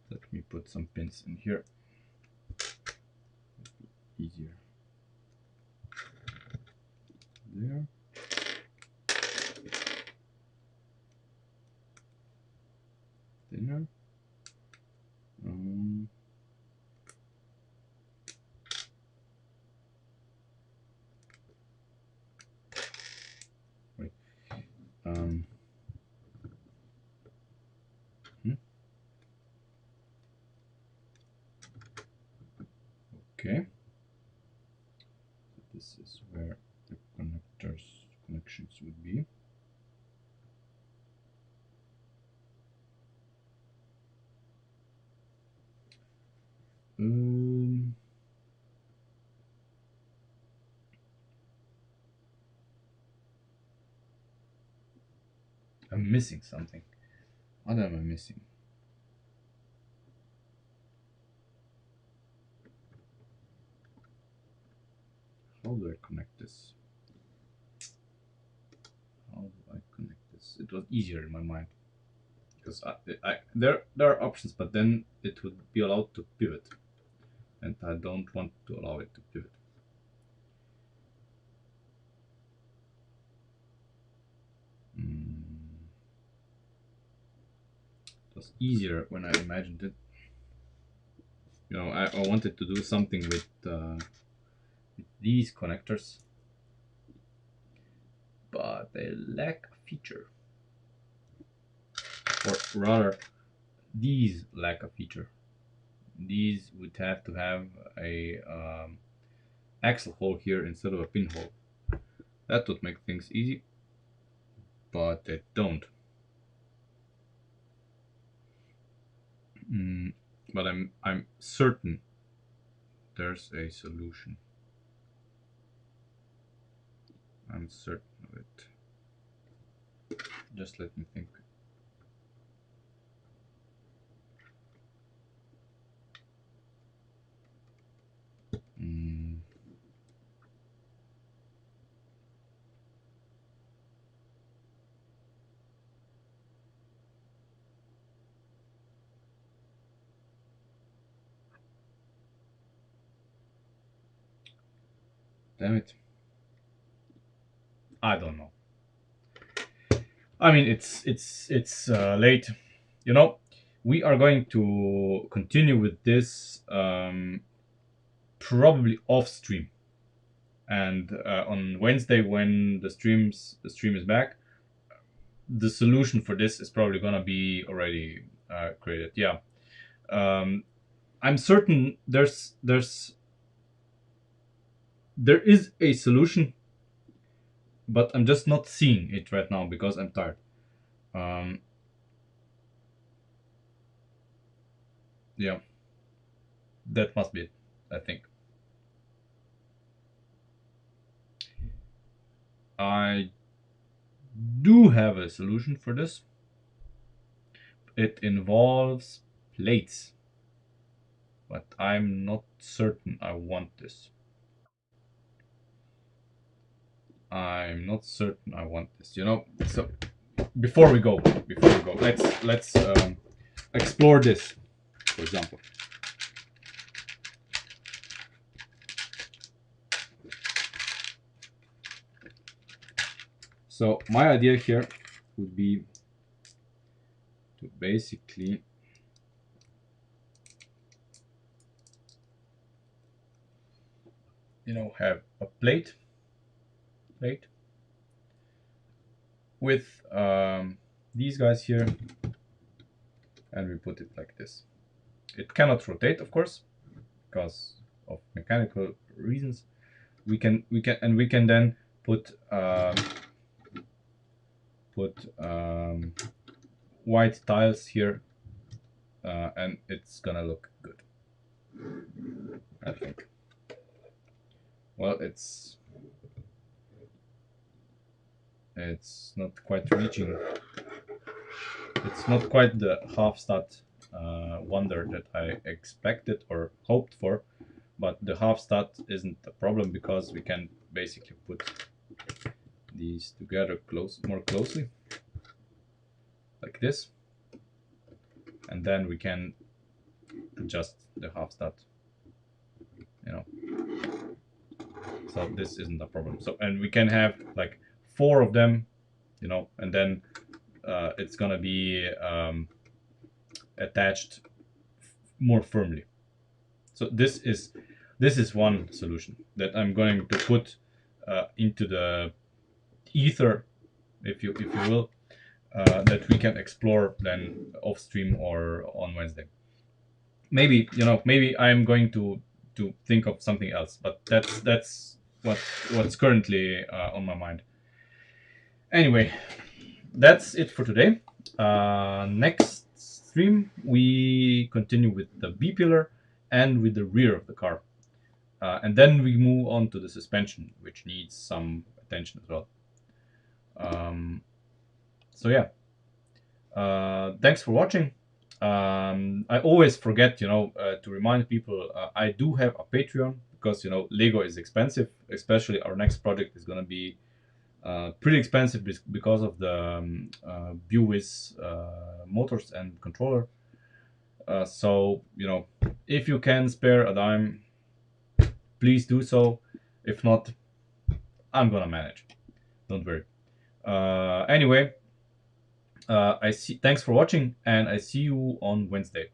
Let me put some pins in here. Easier. There. There. Wait. Okay. So this is where the connections would be. I'm missing something. What am I missing? How do I connect this? How do I connect this? It was easier in my mind. Because there are options, but then it would be allowed to pivot. And I don't want to allow it to pivot. It was easier when I imagined it. I wanted to do something with these connectors, but they lack a feature, or rather, these lack a feature. These would have to have a axle hole here instead of a pinhole. That would make things easy, but they don't. Mm, but I'm certain there's a solution. I'm certain of it. Just let me think. Mm, damn it. I don't know. I mean, it's late. You know, we are going to continue with this probably off stream, and on Wednesday when the stream is back, the solution for this is probably gonna be already created. Yeah, um, I'm certain there is a solution, but I'm just not seeing it right now because I'm tired. Um, yeah, that must be it. I think I do have a solution for this. It involves plates, but I'm not certain I want this. I'm not certain I want this. So before we go, let's explore this. For example, so my idea here would be to basically, have a plate with these guys here, and we put it like this. It cannot rotate, of course, because of mechanical reasons. We can then put white tiles here, and it's gonna look good, I think. Well, it's not quite reaching. It's not quite the half stat wonder that I expected or hoped for, but the half stat isn't a problem because we can basically put these together more closely, like this, and then we can adjust the half stat. You know, so this isn't a problem. So, and we can have like 4 of them, and then it's gonna be attached more firmly. So this is one solution that I'm going to put into the ether, if you will, that we can explore then off stream or on Wednesday. Maybe I'm going to think of something else, but that's what's currently on my mind. Anyway, that's it for today. Next stream we continue with the B pillar and with the rear of the car, and then we move on to the suspension, which needs some attention as well. So yeah, thanks for watching. I always forget, to remind people, I do have a Patreon because Lego is expensive. Especially our next project is going to be pretty expensive because of the Buick motors and controller. So if you can spare a dime, please do so. If not, I'm gonna manage. Don't worry. Anyway, I see. Thanks for watching, and I see you on Wednesday.